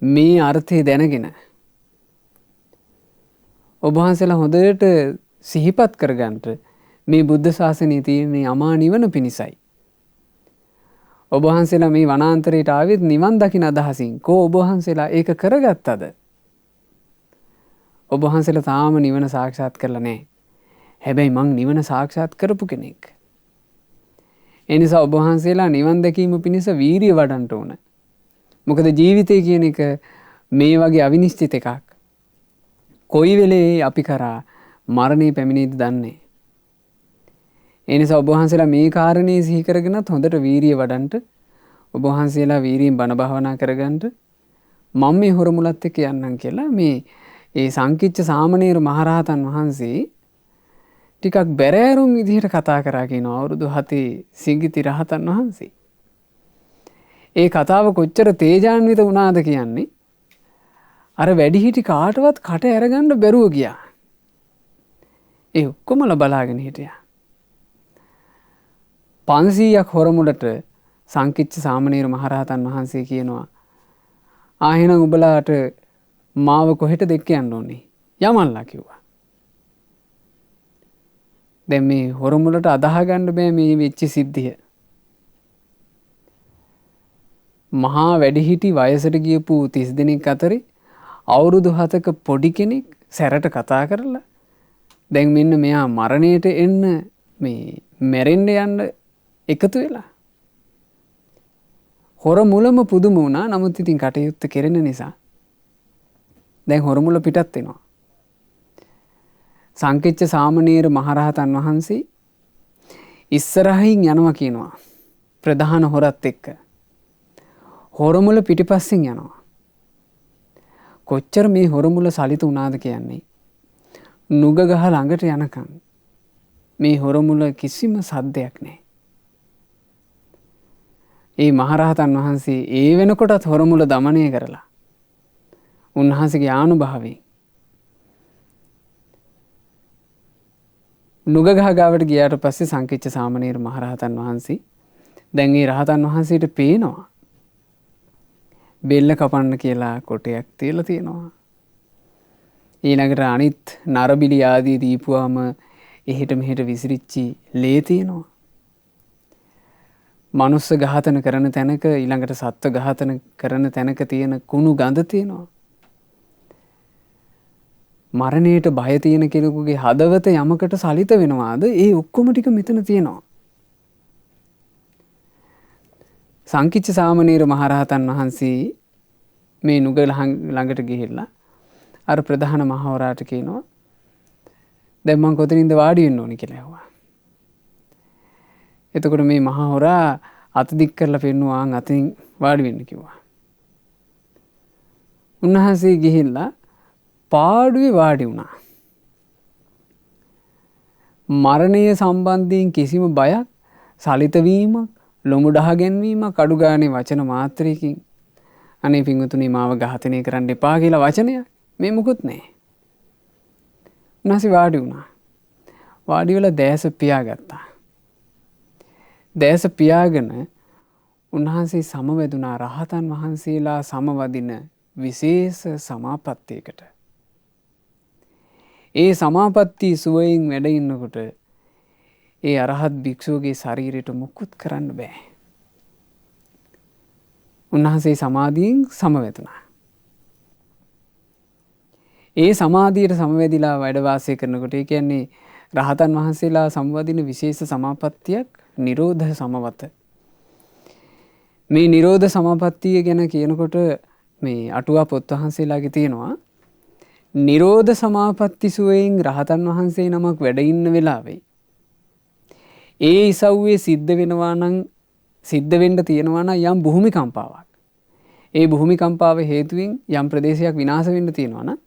මේ අර්ථය දැනගෙන. ඔබ වහන්සේලා හොඳට සිහිපත් කරගන්නට මේ බුද්ධ ශාසනයේ තියෙන අමා නිවන පිණිසයි. ඔබ වහන්සේලා මේ වනාන්තරයට ආවෙත් නිවන් දකින අදහසින්. කෝ ඔබ වහන්සේලා ඒක කරගත්තද? ඔබ වහන්සේලා තාම නිවන සාක්ෂාත් කරලා නැහැ. හැබැයි මං නිවන සාක්ෂාත් කරපු කෙනෙක්. ඒ නිසා ඔබ වහන්සේලා නිවන් දැකීම පිණිස වීරිය වඩන්න ඕන. මොකද ජීවිතය කියන එක මේ වගේ අවිනිශ්චිත එකක්. කොයි වෙලේ අපි කරා මරණය පැමිණෙයිද දන්නේ. ඒ නිසා ඔබ වහන්සේලා මේ කාරණේ සිහි කරගෙනත් හොඳට වීරිය වඩන්ට ඔබ වහන්සේලා වීරියෙන් බණ භාවනා කරගන්නට මම මේ හොරමුලත් එක්ක යන්නම් කියලා මේ ඒ සංකිච්ච සාමණේර මහරහතන් වහන්සේ ටිකක් බැරෑරුම් විදිහට කතා කරා කියනවා අවුරුදු 7 සිඟිති රහතන් වහන්සේ. ඒ කතාව කොච්චර තේජාන්විත වුණාද කියන්නේ අර වැඩිහිටි කාටවත් කට ඇරගන්න බැරුව ගියා. ඒ ඔක්කොමල බලාගෙන හිටියා. 500ක් හොරමුලට සංකිච්ච සාමණේර මහරහතන් වහන්සේ කියනවා ආහෙනම් උඹලාට මාව කොහෙට දෙක්ක යන්න ඕනේ යමල්ලා කිව්වා. දැන් මේ හොරමුලට අදාහ ගන්න බෑ මේ වෙච්ච සිද්ධිය. මහා වැඩිහිටි වයසට ගියපු 30 දෙනෙක් අතරේ අවුරුදු 7ක පොඩි කෙනෙක් සැරට කතා කරලා දැන් මෙන්න මෙයා මරණයට එන්න මේ මැරෙන්න යන්න එකතු වෙලා. හොරමුලම පුදුම වුණා. නමුත් ඉතින් කටයුත්ත කෙරෙන නිසා දැන් හොරමුල පිටත් වෙනවා. සංකිච්ච සාමණේර මහරහතන් වහන්සේ ඉස්සරහින් යනවා කියනවා ප්‍රධාන හොරත් එක්ක. හොරමුල පිටිපස්සෙන් යනවා. කොච්චර මේ හොරමුල සලිත වුණාද කියන්නේ. නුග ගහ ළඟට යනකම් මේ හොරමුල කිසිම සද්දයක් නැහැ. ඒ මහරහතන් වහන්සේ ඒ වෙනකොටත් හොරමුල দমনය කරලා උන්වහන්සේගේ ආනුභාවයෙන් නුග ගහ ගාවට ගියාට පස්සේ සංකිච්ච සාමණේර මහරහතන් වහන්සේ දැන් ඒ රහතන් වහන්සේට පේනවා බෙල්ල කපන්න කියලා කොටයක් තියලා තියෙනවා. ඊළඟට අනිත් නරබිලි ආදී දීපුවාම එහෙට මෙහෙට විසිරිච්චි ලේ තියෙනවා. මනුස්ස ඝාතන කරන තැනක ඊළඟට සත්ත්ව ඝාතන කරන තැනක තියෙන කුණු ගඳ තියෙනවා. මරණයට බය තියෙන කෙනෙකුගේ හදවත යමකට සලිත වෙනවාද ඒ ඔක්කොම ටික මෙතන තියෙනවා. සංකිච්ච සාමණේර මහරහතන් වහන්සේ මේ නුග ළඟට ගිහිල්ලා අර ප්‍රධාන මහවරාට කියනවා දැන් මං කොතනින්ද වාඩි වෙන්න ඕනි කියලා ඇහුවා. එතකොට මේ මහවරා අත දික් කරලා පෙන්නුවා අතින් වාඩි වෙන්න කිව්වා. උන්වහන්සේ ගිහිල්ලා පාඩුවේ වාඩි වුණා. මරණය සම්බන්ධයෙන් කිසිම බයක් සලිත වීමක් ලොමු ඩහ ගැන්වීමක් අඩු ගානේ වචන මාත්‍රයකින් අනේ පින්වතුනි මාව ඝාතනය කරන්න එපා කියලා වචනයක් මේ මුකුත් නැහැ. උන්වහන්සේ වාඩි වුණා. වාඩි වෙලා දැස පියාගත්තා. දැස පියාගෙන උන්වහන්සේ සමවැදුනා රහතන් වහන්සේලා සමවදින විශේෂ සමාපත්තියකට. ඒ සමාපatti සුවයෙන් වැඩ ඉන්නකොට ඒ අරහත් භික්ෂුවගේ ශරීරයට මුකුත් කරන්න බෑ. උන්වහන්සේ සමාධියෙන් සමවැදුණා. ඒ සමාධියට සමවැදිලා වැඩ වාසය කරනකොට ඒ කියන්නේ රහතන් වහන්සේලා සම්වදින විශේෂ සමාපත්තියක් නිරෝධ සමවත. මේ නිරෝධ සමාපත්තිය ගැන කියනකොට මේ අටුවා පොත් වහන්සේලාගේ තියෙනවා නිරෝධ සමාපatti සුවයෙන් රහතන් වහන්සේ නමක් වැඩ ඉන්න වෙලාවේ ඒ ඉසව්වේ සිද්ධ වෙන්න තියෙනවා නම් යම් භූමිකම්පාවක්. ඒ භූමිකම්පාව හේතුවෙන් යම් ප්‍රදේශයක් විනාශ වෙන්න තියෙනවා නම්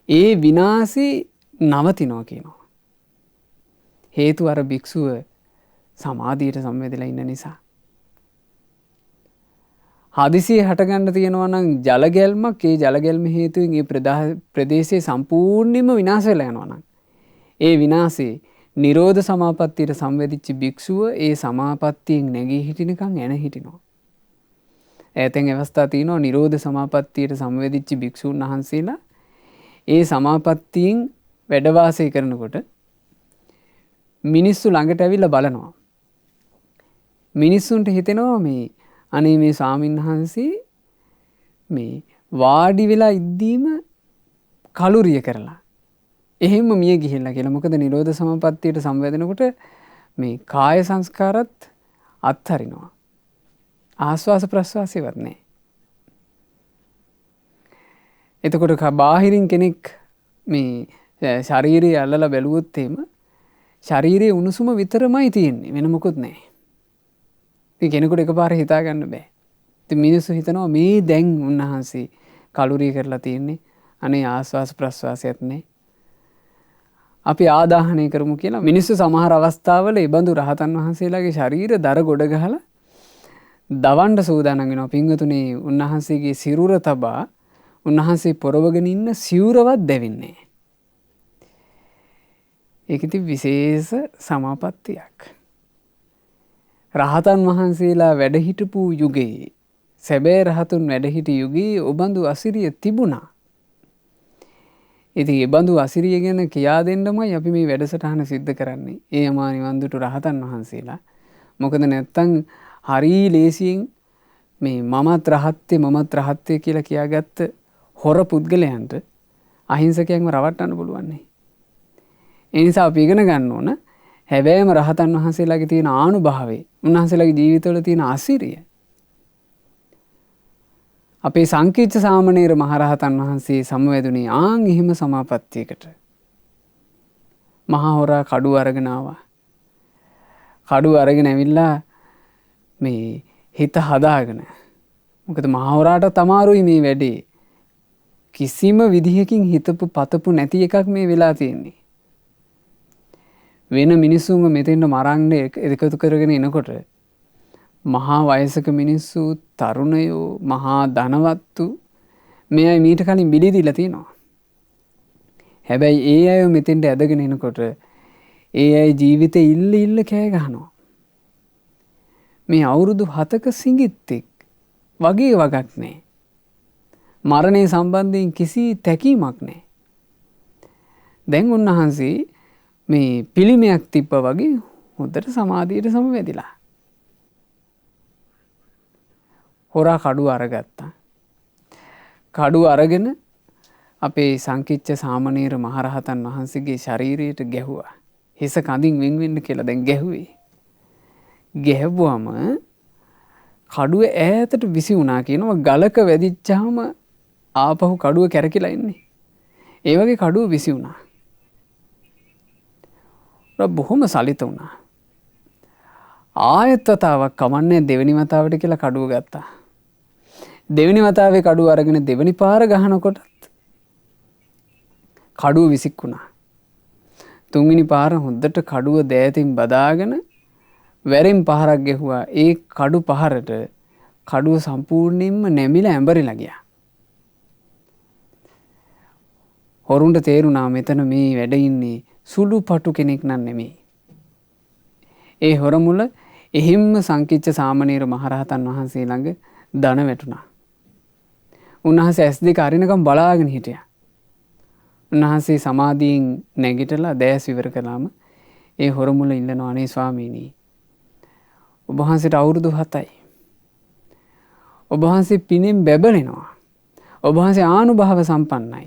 ඒ විනාශي නවතිනවා කියනවා. හේතු අර භික්ෂුව සමාධියට සම්වැදිලා ඉන්න නිසා. හදිසියේ හටගන්න තියෙනවා නම් ජල ගැල්මක්, ඒ ජල ගැල්ම හේතුවෙන් ඒ ප්‍රදේශයේ සම්පූර්ණයෙන්ම විනාශ වෙලා යනවා නම් ඒ විනාශේ නිරෝධ සමාපත්තියට සම්වැදිච්ච භික්ෂුව ඒ සමාපත්තියෙන් නැගී හිටිනකන් එන හිටිනවා. ඈතෙන් අවස්ථා තියෙනවා නිරෝධ සමාපත්තියට සම්වැදිච්ච භික්ෂුන් වහන්සේලා ඒ සමාපත්තියෙන් වැඩ වාසය කරනකොට මිනිස්සු ළඟට ඇවිල්ලා බලනවා. මිනිස්සුන්ට හිතෙනවා මේ අනේ මේ ස්වාමීන් වහන්සේ මේ වාඩි වෙලා ඉද්දීම කලුරිය කරලා එහෙම මිය ගිහිල්ලා කියලා. මොකද නිරෝධ සමාපත්තියට සම්වැදෙනකොට මේ කාය සංස්කාරත් අත්හරිනවා. ආස්වාස ප්‍රස්වාසයවත් නැහැ. එතකොට බාහිරින් කෙනෙක් මේ ශරීරය අල්ලලා බැලුවොත් එහෙම ශරීරයේ උණුසුම විතරමයි තියෙන්නේ, වෙන මොකුත් නැහැ. ඉතින් කෙනෙකුට එකපාරට හිතා ගන්න බෑ. ඉතින් මිනිස්සු හිතනවා මේ දැන් උන්වහන්සේ කලුරිය කරලා තියෙන්නේ, අනේ ආස්වාස ප්‍රස්වාසයත් නැහැ. අපි ආදාහනය කරමු කියලා මිනිස්සු සමහර අවස්ථාවල ඒ බඳු රහතන් වහන්සේලාගේ ශරීර දර ගොඩ ගහලා දවන්න සූදානම් වෙනවා. පින්වතුනි, උන්වහන්සේගේ සිරුර තබා උන්වහන්සේ පොරවගෙන ඉන්න සිවුරවත් දැවෙන්නේ. ඒක ඉතින් විශේෂ සමාපත්තියක්. රහතන් වහන්සේලා වැඩ හිටපු යුගයේ, සැබෑ රහතුන් වැඩ හිටි යුගයේ ඔබඳු අසිරිය තිබුණා. ඉතින් ඒ බඳු අසිරිය ගැන කියා දෙන්නමයි අපි මේ වැඩසටහන සිද්ධ කරන්නේ. ඒ අමා නිවන් දුටු රහතන් වහන්සේලා. මොකද නැත්තම් හරි ලේසියෙන් මේ මමත් රහත්ය කියලා කියාගත්ත හොර පුද්ගලයන්ට අහිංසකයන්ව රවට්ටන්න පුළුවන් නේ. ඒ නිසා අපි ඉගෙන ගන්න ඕන හැබැයිම රහතන් වහන්සේලාගේ තියෙන ආනුභාවය, උන්වහන්සේලාගේ ජීවිතවල තියෙන අසිරිය. අපේ සංකීර්ණ සාමණේර මහරහතන් වහන්සේ සමවැදුනේ ආන් එහෙම සමාපත්තියකට. මහා හොරා කඩුව අරගෙන ආවා. කඩුව අරගෙන ඇවිල්ලා මේ හිත හදාගෙන. මොකද මහා හොරාට තමාරුයි මේ වැඩේ. කිසිම විදිහකින් හිතපු පතපු නැති එකක් මේ වෙලා තියෙන්නේ. වෙන මිනිස්සුන්ව මෙතෙන්ට මරන්න එකතු කරගෙන එනකොට මහා වයසක මිනිස්සු, තරුණයෝ, මහා ධනවත්තු මේ මීට කලින් බිලි දීලා තියෙනවා. හැබැයි ඒ අය මෙතෙන්ට ඇදගෙන එනකොට ඒ අය ජීවිතේ ඉල්ල කෑ ගහනවා. මේ අවුරුදු 7ක සිඟිත්තෙක් වගේ වගක් නැහැ. මරණය සම්බන්ධයෙන් කිසි තැකීමක් නැහැ. දැන් උන්වහන්සේ මේ පිළිමයක් තිබ්බා වගේ හොඳට සමාධියට සමවැදිලා. හොරා කඩුව අරගත්තා. කඩුව අරගෙන අපේ සංකිච්ඡ සාමණේර මහරහතන් වහන්සේගේ ශරීරයට ගැහුවා. හිස කඳින් වෙන් වෙන්න කියලා දැන් ගැහුවේ. ගැහුවම කඩුව ඈතට විසි වුණා කියනවා. ගලක වැදිච්චාම ආපහු කඩුව කැරකිලා ඉන්නේ. ඒ වගේ කඩුව විසි වුණා. බොහොම සලිත වුණා. ආයෙත් වතාවක් කමන්නේ දෙවෙනි වතාවට කියලා කඩුව ගත්තා. දෙවෙනි වතාවේ කඩුව අරගෙන දෙවෙනි පාර ගහනකොටත් කඩුව විසික්කුණා. තුන්වෙනි පාර හොඳට කඩුව දෑතින් බදාගෙන වැරෙන් පහරක් ගැහුවා. ඒ කඩු පහරට කඩුව සම්පූර්ණයෙන්ම නැමිලා ඇඹරිලා ගියා. හොරුන්ට තේරුණා මෙතන මේ වැඩ ඉන්නේ සුළු පටු කෙනෙක් නන් නෙමෙයි. ඒ හොරමුල එහෙම්ම සංකිච්ඡ සාමණේර මහරහතන් වහන්සේ ළඟ දන වැටුණා. උන්වහන්සේ ඇස් දෙක අරිනකම් බලාගෙන හිටියා. උන්වහන්සේ සමාධියෙන් නැගිටලා දැස් විවර කළාම ඒ හොරමුල ඉල්ලනවා, අනේ ස්වාමීනි, ඔබ වහන්සේට අවුරුදු 7යි. ඔබ වහන්සේ පිනෙන් බැබලෙනවා. ඔබ වහන්සේ ආනුභාව සම්පන්නයි.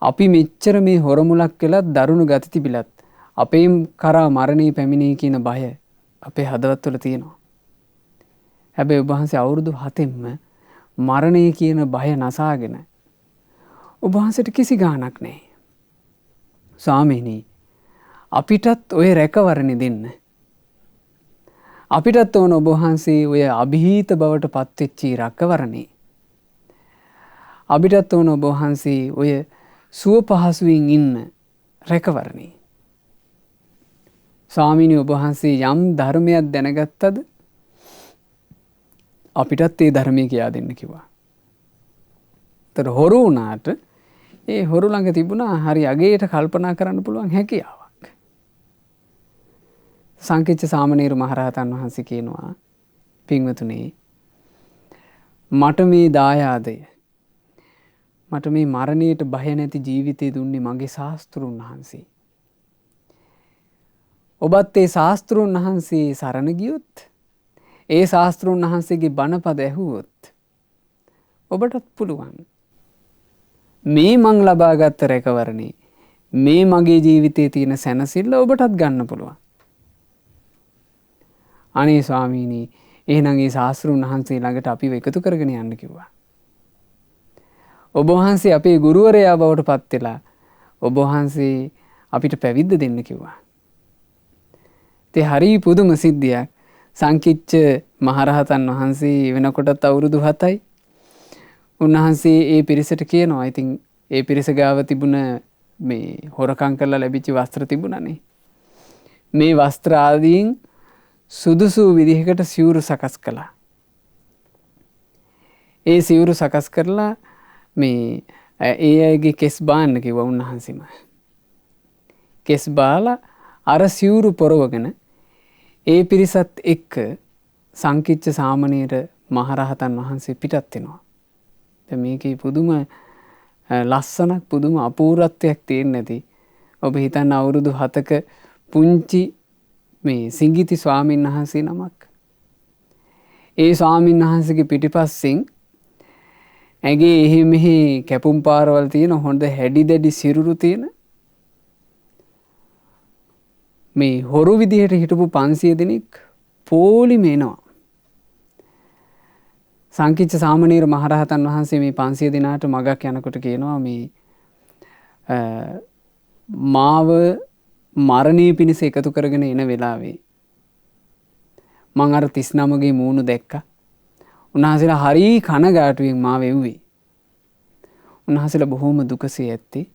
අපි මෙච්චර මේ හොරමුලක් කළත්, දරුණු ගති තිබිලත් අපේ කරා මරණේ පැමිණේ කියන බය අපේ හදවත්වල තියෙනවා. හැබැයි ඔබ වහන්සේ අවුරුදු 7ෙම මරණය කියන බය නසාගෙන ඔබ වහන්සේට කිසි ගාණක් නැහැ. ස්වාමීනි, අපිටත් ඔය රැකවරණේ දෙන්න. අපිටත් ඕන ඔබ වහන්සේ ඔය અભීත බවට පත්වෙච්ච රැකවරණේ. අපිටත් ඕන ඔබ වහන්සේ ඔය සුව පහසුවෙන් ඉන්න රැකවරණේ. ස්වාමීනි ඔබ වහන්සේ යම් ධර්මයක් දැනගත්තද අපිටත් ඒ ධර්මය කියා දෙන්න කිව්වා. ඒතර හොරු වුණාට ඒ හොරු ළඟ තිබුණා හරි අගේට කල්පනා කරන්න පුළුවන් හැකියාවක්. සංකිච්ච සාමණේර මහරහතන් වහන්සේ කියනවා පින්වතුනි මට මේ දායාදය මට මේ මරණයට බය නැති ජීවිතය දුන්නේ මගේ ශාස්ත්‍රුන් වහන්සේ. ඔබත් ඒ ශාස්ත්‍රුන් වහන්සේ සරණ ගියොත් ඒ ශාස්ත්‍රුන් වහන්සේගේ බණපද ඇහුවොත් ඔබටත් පුළුවන් මේ මං ලබාගත් රැකවරණේ මේ මගේ ජීවිතයේ තියෙන සැනසෙල්ල ඔබටත් ගන්න පුළුවන්. අනේ ස්වාමීනි එහෙනම් ඒ ශාස්ත්‍රුන් වහන්සේ ළඟට අපිව එකතු කරගෙන යන්න කිව්වා. ඔබ වහන්සේ අපේ ගුරුවරයා බවට පත් වෙලා ඔබ වහන්සේ අපිට පැවිද්ද දෙන්න කිව්වා. ඒ හරි පුදුම සිද්ධියක්. සංකිච්ච මහරහතන් වහන්සේ වෙනකොටත් අවුරුදු 7යි. උන්වහන්සේ ඒ පිරිසට කියනවා ඉතින් ඒ පිරිස ගාව තිබුණ මේ හොරකම් කරලා ලැබිච්ච වස්ත්‍ර තිබුණානේ. මේ වස්ත්‍ර ආදීන් සුදුසු විදිහකට සිවුරු සකස් කළා. ඒ සිවුරු සකස් කරලා මේ ඒ අයගේ කෙස් බාන්න කිව්වා උන්වහන්සේම. කෙස් බාලා අර සිවුරු පොරවගෙන ඒ පිරිසත් එක්ක සංකිච්ච සාමණේර මහරහතන් වහන්සේ පිටත් වෙනවා. දැන් මේකේ පුදුම ලස්සනක් පුදුම අපූර්වත්වයක් තියෙන්නේ නැති. ඔබ හිතන්න අවුරුදු 7ක පුංචි මේ සිඟිති ස්වාමීන් වහන්සේ නමක්. ඒ ස්වාමීන් වහන්සේගේ පිටිපස්සෙන් ඇගේ එහෙ මෙහි කැපුම් පාරවල් තියෙන හොඳ හැඩි දැඩි සිරුරු තියෙන මේ හොරු විදිහට හිටපු 500 දෙනෙක් පොලිම එනවා. සංකිච්ච සාමණේර මහරහතන් වහන්සේ මේ 500 දෙනාට මගක් යනකොට කියනවා මේ මාව මරණය පිණිස එකතු කරගෙන එන වෙලාවේ මං අර 39ගේ මූණු දැක්කා. උන්වහන්සේලා හරි කනගාටුවෙන් මාව එව්වේ. උන්වහන්සේලා බොහොම දුකසේ ඇත්තේ.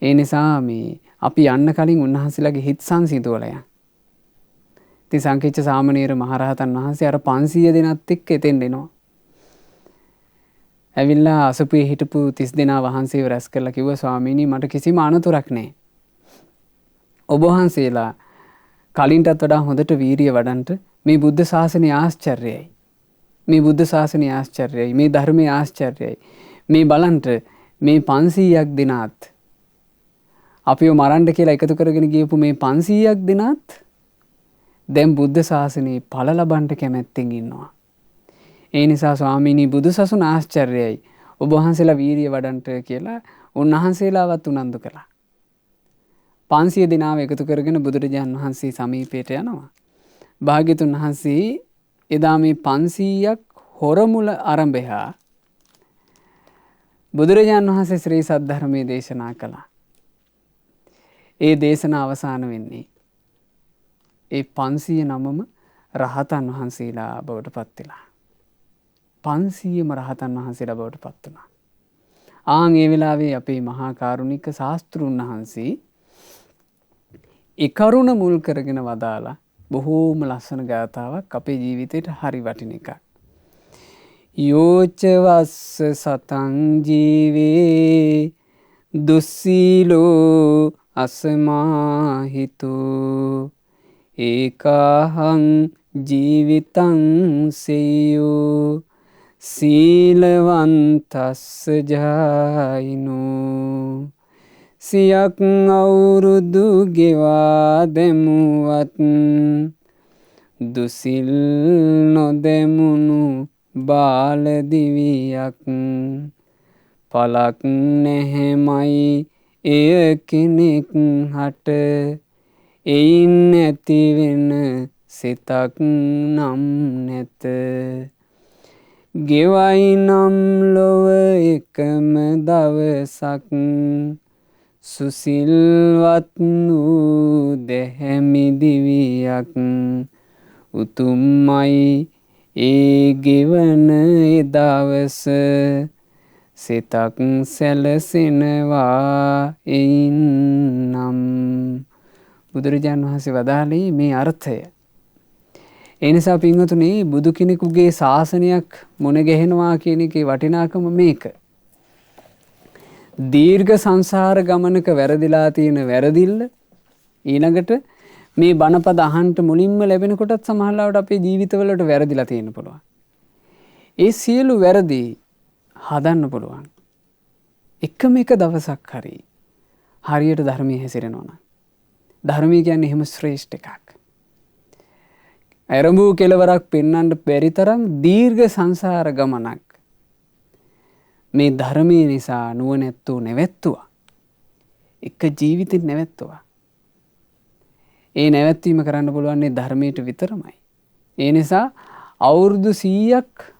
ඒ නිසා මේ අපි යන්න කලින් උන්වහන්සේලාගේ හිත් සංසිඳවලා යන්. ඉතින් සංකිච්ච සාමණේර මහරහතන් වහන්සේ අර 500 දෙනාත් එක්ක එතෙන් එනවා. ඇවිල්ලා අසපුවේ හිටපු 30 දෙනා වහන්සේව රැස් කරලා කිව්වා ස්වාමීනි මට කිසිම අනතුරක් නැහැ. ඔබ වහන්සේලා කලින්ටත් වඩා හොඳට වීරිය වඩන්ට මේ බුද්ධ ශාසනය ආශ්චර්යයි. මේ බුද්ධ ශාසනය ආශ්චර්යයි. මේ ධර්මය ආශ්චර්යයි. මේ බලන්ට මේ 500ක් දෙනාත් අපිව මරන්න කියලා එකතු කරගෙන ගියපු මේ 500ක් දෙනාත් දැන් බුද්ධ ශාසනයේ ඵල ලබන්න කැමැත්තෙන් ඉන්නවා. ඒ නිසා ස්වාමීනි බුදු සසුන ආශ්චර්යයි. ඔබ වහන්සේලා වීරිය වඩන්ට කියලා උන්වහන්සේලාවත් උනන්දු කළා. 500 දෙනාව එකතු කරගෙන බුදුරජාන් වහන්සේ සමීපයට යනවා. භාග්‍යතුන් වහන්සේ එදා මේ 500ක් හොරමුල ආරම්භයා බුදුරජාන් වහන්සේ ශ්‍රී සද්ධර්මයේ දේශනා කළා. ඒ දේශනා අවසාන වෙන්නේ ඒ 500 නමම රහතන් වහන්සේලා බවට පත් වෙලා. 500ම රහතන් වහන්සේලා බවට පත් වුණා. ආන් ඒ වෙලාවේ අපේ මහා කරුණික ශාස්ත්‍රුන් වහන්සේ ඒ කරුණ මුල් කරගෙන වදාලා බොහෝම ලස්සන ගාථාවක් අපේ ජීවිතේට හරි වටින එකක්. යෝච වස්ස සතං ජීවේ දුස්සීලෝ අසමාහිතෝ ඒකාහං ජීවිතං සෙය්‍යෝ සීලවන්තස්ස ජායිනෝ සියක් අවුරුදු ගෙවා දෙමුවත් දුසිල් නොදෙමුණු බාලදිවියක් පලක් නැහැමයි එය කෙනෙක් හට එයින් ඇතිවෙන සිතක් නම් නැත ගෙවයි නම් ලොව එකම දවසක් සුසිල්වත් වූ දැහැමි දිවියක් උතුම්මයි ඒ ගෙවන දවස සිතක් සැලසෙනවා එයින් නම් බුදුරජාණන් වහන්සේ වදාළේ මේ අර්ථය. ඒ නිසා පින්වතුනි බුදු කෙනෙකුගේ ශාසනයක් මුණ ගැහෙනවා කියන එකේ වටිනාකම මේක. දීර්ඝ සංසාර ගමනක වැරදිලා තියෙන වැරදිල්ල ඊළඟට මේ බණපද අහන්ට මුලින්ම ලැබෙනකොටත් සමහරවිට අපේ ජීවිතවලට වැරදිලා තියෙන්න පුළුවන්. ඒ සියලු වැරදි හදන්න පුළුවන්. එකම එක දවසක් හරියට ධර්මයේ හැසිරෙනවා නම්. ධර්මය කියන්නේ එහෙම ශ්‍රේෂ්ඨ එකක්. අරඹු කෙලවරක් පෙන්වන්න බැරි තරම් දීර්ඝ සංසාර ගමනක් මේ ධර්මයේ නිසා නුවණැත්තෝ නැවැත්තුවා. එක ජීවිතෙත් නැවැත්තුවා. ඒ නැවැත්වීම කරන්න පුළුවන් ධර්මයට විතරමයි. ඒ නිසා අවුරුදු 100ක්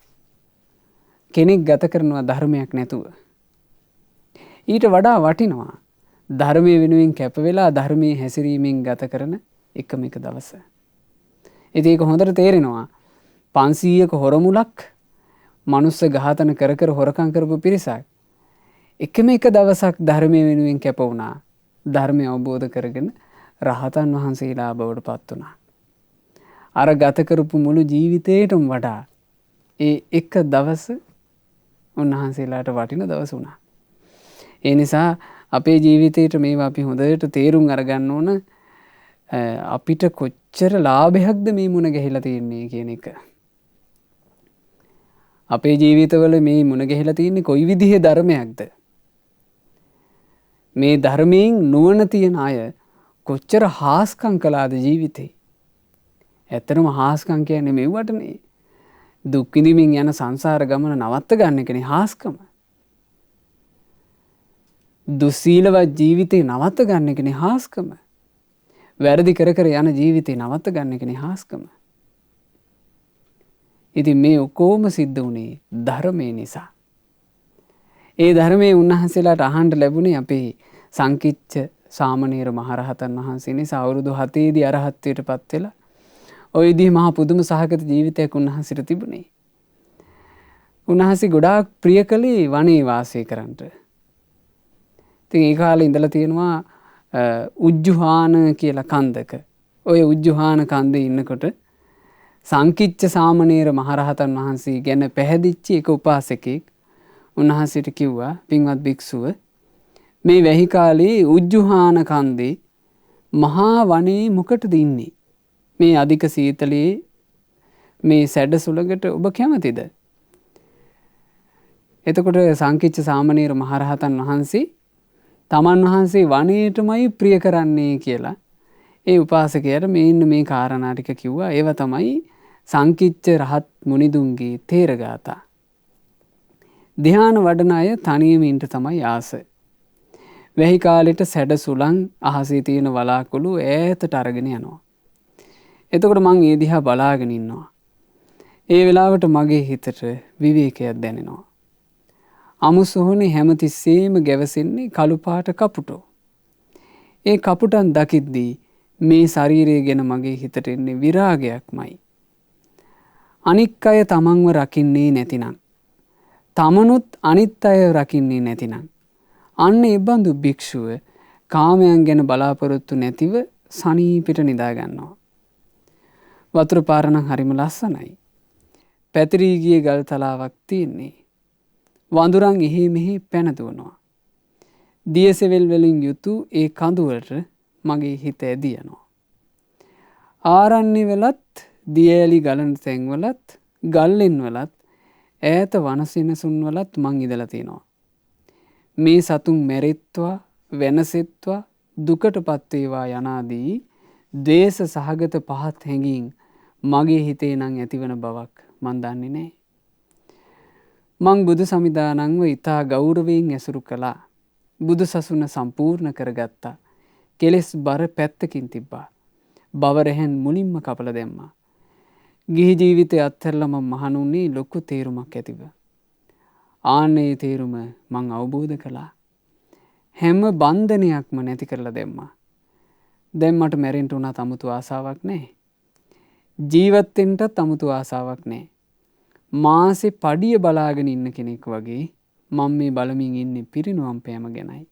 කෙනෙක් ගත කරනවා ධර්මයක් නැතුව. ඊට වඩා වටිනවා ධර්මයේ වෙනුවෙන් කැප වෙලා ධර්මයේ හැසිරීමෙන් ගත කරන එකම එක දවස. ඉතින් ඒක හොඳට තේරෙනවා 500ක හොරමුලක් මනුස්ස ඝාතන කර කර හොරකම් කරපු පිරිසක් එකම එක දවසක් ධර්මයේ වෙනුවෙන් කැප වුණා. ධර්මය අවබෝධ කරගෙන රහතන් වහන්සේලා බවට පත් වුණා. අර ගත කරපු මුළු ජීවිතේටම වඩා ඒ එක දවස උන්වහන්සේලාට වටින දවස වුණා. ඒ නිසා අපේ ජීවිතේට මේවා අපි හොඳට තේරුම් අරගන්න ඕන. අපිට කොච්චර ලාභයක්ද මේ මුණ ගැහිලා තියෙන්නේ කියන එක. අපේ ජීවිතවල මේ මුණ ගැහිලා තියෙන්නේ කොයි විදිහේ ධර්මයක්ද? මේ ධර්මයෙන් නුවණ තියෙන අය කොච්චර හාස්කම් කළාද ජීවිතේ. ඇත්තටම හාස්කම් කියන්නේ මෙව්වටනේ. දුක් විඳින්මින් යන සංසාර ගමන නවත්ත ගන්න එකනේ හාස්කම. දුස්සීලවත් ජීවිතේ නවත්ත ගන්න එකනේ හාස්කම. වැරදි කර කර යන ජීවිතේ නවත්ත ගන්න එකනේ හාස්කම. ඉතින් මේ ඔක්කොම සිද්ධ වුණේ ධර්මයේ නිසා. ඒ ධර්මයේ උන්වහන්සේලාට අහන්න ලැබුණේ අපේ සංකිච්ඡ සාමණේර මහරහතන් වහන්සේ නිසා අවුරුදු 7 දී අරහත්ත්වයට පත් වෙලා ওই විදිහ මහා පුදුම සහගත ජීවිතයක් උන්වහන්සේට තිබුණේ. උන්වහන්සේ ගොඩාක් ප්‍රිය කළේ වනේ වාසය කරන්නට. ඉතින් ඒ කාලේ ඉඳලා තියෙනවා උජ්ජුහාන කියලා කන්දක. ඔය උජ්ජුහාන කන්දේ ඉන්නකොට සංකිච්ඡ සාමණේර මහරහතන් වහන්සේ ගැන පැහැදිච්ච එක උපාසකෙක් උන්වහන්සේට කිව්වා, පින්වත් භික්ෂුව මේ වැහි කාලේ උජ්ජුහාන කන්දේ මහා වනේ මොකටද ඉන්නේ? මේ අධික සීතලේ මේ සැඩ සුළඟට ඔබ කැමතිද? එතකොට සංකිච්ඡ සාමණේර මහරහතන් වහන්සේ තමන් වහන්සේ වනයේටමයි ප්‍රිය කරන්නේ කියලා ඒ උපාසකයාට මේන්න මේ කාරණා ටික කිව්වා. ඒව තමයි සංකිච්ඡ රහත් මුනිදුන්ගේ තේරගාථා. ධ්‍යාන වඩන අය තනියම ඉන්න තමයි ආස. වැහි කාලෙට සැඩ සුළං අහසේ තියෙන වලාකුළු ඈතට අරගෙන යනවා. එතකොට මං ඒ දිහා බලාගෙන ඉන්නවා. ඒ වෙලාවට මගේ හිතට විවේකයක් දැනෙනවා. අමුසොහොනේ හැමතිස්සෙම ගැවසෙන්නේ කළු පාට කපුටෝ. ඒ කපුටන් දකිද්දී මේ ශරීරය ගැන මගේ හිතට එන්නේ විරාගයක්මයි. අනික් අය තමන්ව රකින්නේ නැතිනම්, තමනුත් අනිත් අය රකින්නේ නැතිනම්, අන්න ඒ බඳු භික්ෂුව කාමයන් ගැන බලාපොරොත්තු නැතිව සනීපෙට නිදා ගන්නවා. වතුර පාර නම් හරිම ලස්සනයි. පැතිරී ගිය ගල් තලාවක් තියෙන්නේ. වඳුරන් එහි මෙහි පැන දුවනවා. දියසෙවල් වලින් යුතු ඒ කඳු වලට මගේ හිත ඇදී යනවා. ආරණ්‍ය වලත්, දියඇලි ගලන තැන් වලත්, ගල්ලෙන් වලත්, ඈත වනසෙනසුන් වලත් මං ඉඳලා තිනවා. මේ සතුන් මැරෙත්වා, වෙනසෙත්වා, දුකටපත් වේවා යනාදී ද්වේෂ සහගත පහත් හැඟීම් මගේ හිතේ නම් ඇතිවන බවක් මන් දන්නේ නැහැ. මං බුදු සමිදානන්ව ඉතා ගෞරවයෙන් ඇසුරු කළා. බුදු සසුන සම්පූර්ණ කරගත්තා. කෙලෙස් බර පැත්තකින් තිබ්බා. බවරැහැන් මුලින්ම කපල දැම්මා. ගිහි ජීවිතය අත්හැරලා මම මහණුන්නේ ලොකු තේරුමක් ඇතිව. ආන්නේ තේරුම මං අවබෝධ කළා. හැම බන්ධනයක්ම නැති කරලා දැම්මා. දැන් මට මැරෙන්න උනත් 아무තු ආසාවක් නැහැ. ජීවත් වෙන්නත් 아무තු ආසාවක් නැහැ. මාසේ පඩිය බලාගෙන ඉන්න කෙනෙක් වගේ මම මේ බලමින් ඉන්නේ පිරිනුවම් පෑම ගැනයි.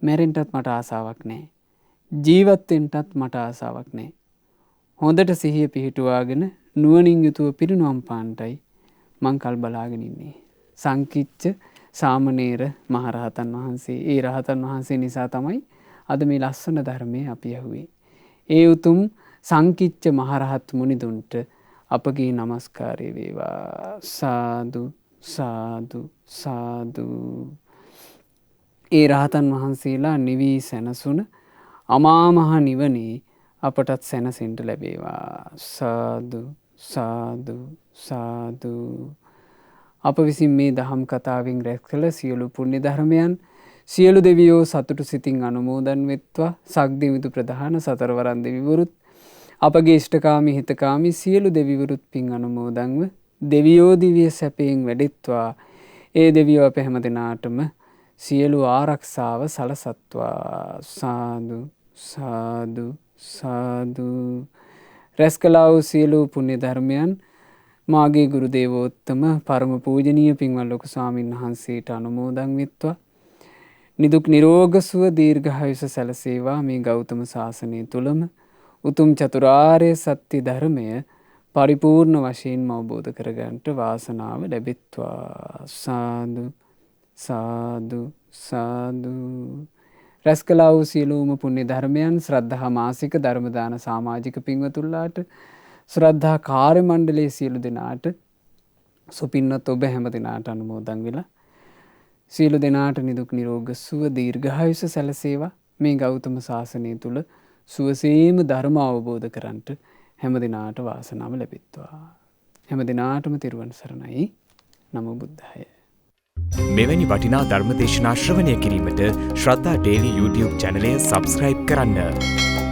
මැරෙන්නත් මට ආසාවක් නැහැ. ජීවත් වෙන්නටත් මට ආසාවක් නැහැ. හොඳට සිහිය පිහිටුවාගෙන නුවණින් යුතුව පිරිනුවම් පාන්නටයි මං කල් බලාගෙන ඉන්නේ. සංකිච්ච සාමණේර මහරහතන් වහන්සේ, ඒ රහතන් වහන්සේ නිසා තමයි අද මේ ලස්සන ධර්මයේ අපි ඇහුවේ. ඒ උතුම් සංකිච්ච මහරහත් මුනිදුන්ට අපගේ নমස්කාරය වේවා. සාදු සාදු සාදු. ඒ රහතන් වහන්සේලා නිවි සැනසුන අමා මහ නිවනේ අපටත් සැනසෙන්න ලැබේවා. සාදු සාදු සාදු. අප විසින් මේ දහම් කතාවෙන් රැස් කළ සියලු පුණ්‍ය ධර්මයන් සියලු දෙවියෝ සතුටු සිතින් අනුමෝදන් වෙත්වා. සක්දිවිදු ප්‍රධාන සතරවරන් දෙවිවරුත් අපගේ ඉෂ්ඨකාමී හිතකාමී සියලු දෙවිවරුත් පින් අනුමෝදන්ව දෙවියෝ දිව්‍ය සැපයෙන් වැඩෙත්වා. ඒ දෙවියෝ අප හැම දෙනාටම සියලු ආරක්ෂාව සලසත්වා. සාදු සාදු සාදු. රැස් කළා වූ සියලු පුණ්‍ය ධර්මයන් මාගේ ගුරු දේවෝත්තම පරම පූජනීය පින්වත් ලොකු ස්වාමීන් වහන්සේට අනුමෝදන් වෙත්වා. නිදුක් නිරෝග සුව දීර්ඝායුෂ සැලසේවා. මේ ගෞතම සාසනය තුලම උතුම් චතුරාර්ය සත්‍ය ධර්මය පරිපූර්ණ වශයෙන්ම අවබෝධ කරගන්නට වාසනාව ලැබෙත්වා. සාදු සාදු සාදු. රැස් කළා වූ සියලුම පුණ්‍ය ධර්මයන් ශ්‍රද්ධා මාසික ධර්ම දාන සමාජික පින්වතුන්ලාට, ශ්‍රද්ධා කාර්ය මණ්ඩලයේ සියලු දෙනාට, සුපින්වත් ඔබ හැම දෙනාට අනුමෝදන් වෙලා සියලු දෙනාට නිදුක් නිරෝග සුව දීර්ඝායුෂ සැලසේවා. මේ ගෞතම සාසනය තුල සුවසේම ධර්ම අවබෝධ කරන්ට හැම දිනාට වාසනාව ලැබෙත්වා. හැම දිනාටම තෙරුවන් සරණයි. නමෝ බුද්ධාය. මෙවැනි වටිනා ධර්ම දේශනා ශ්‍රවණය කිරීමට ශ්‍රද්ධා ඩේලි YouTube චැනලය සබ්ස්ක්‍රයිබ් කරන්න.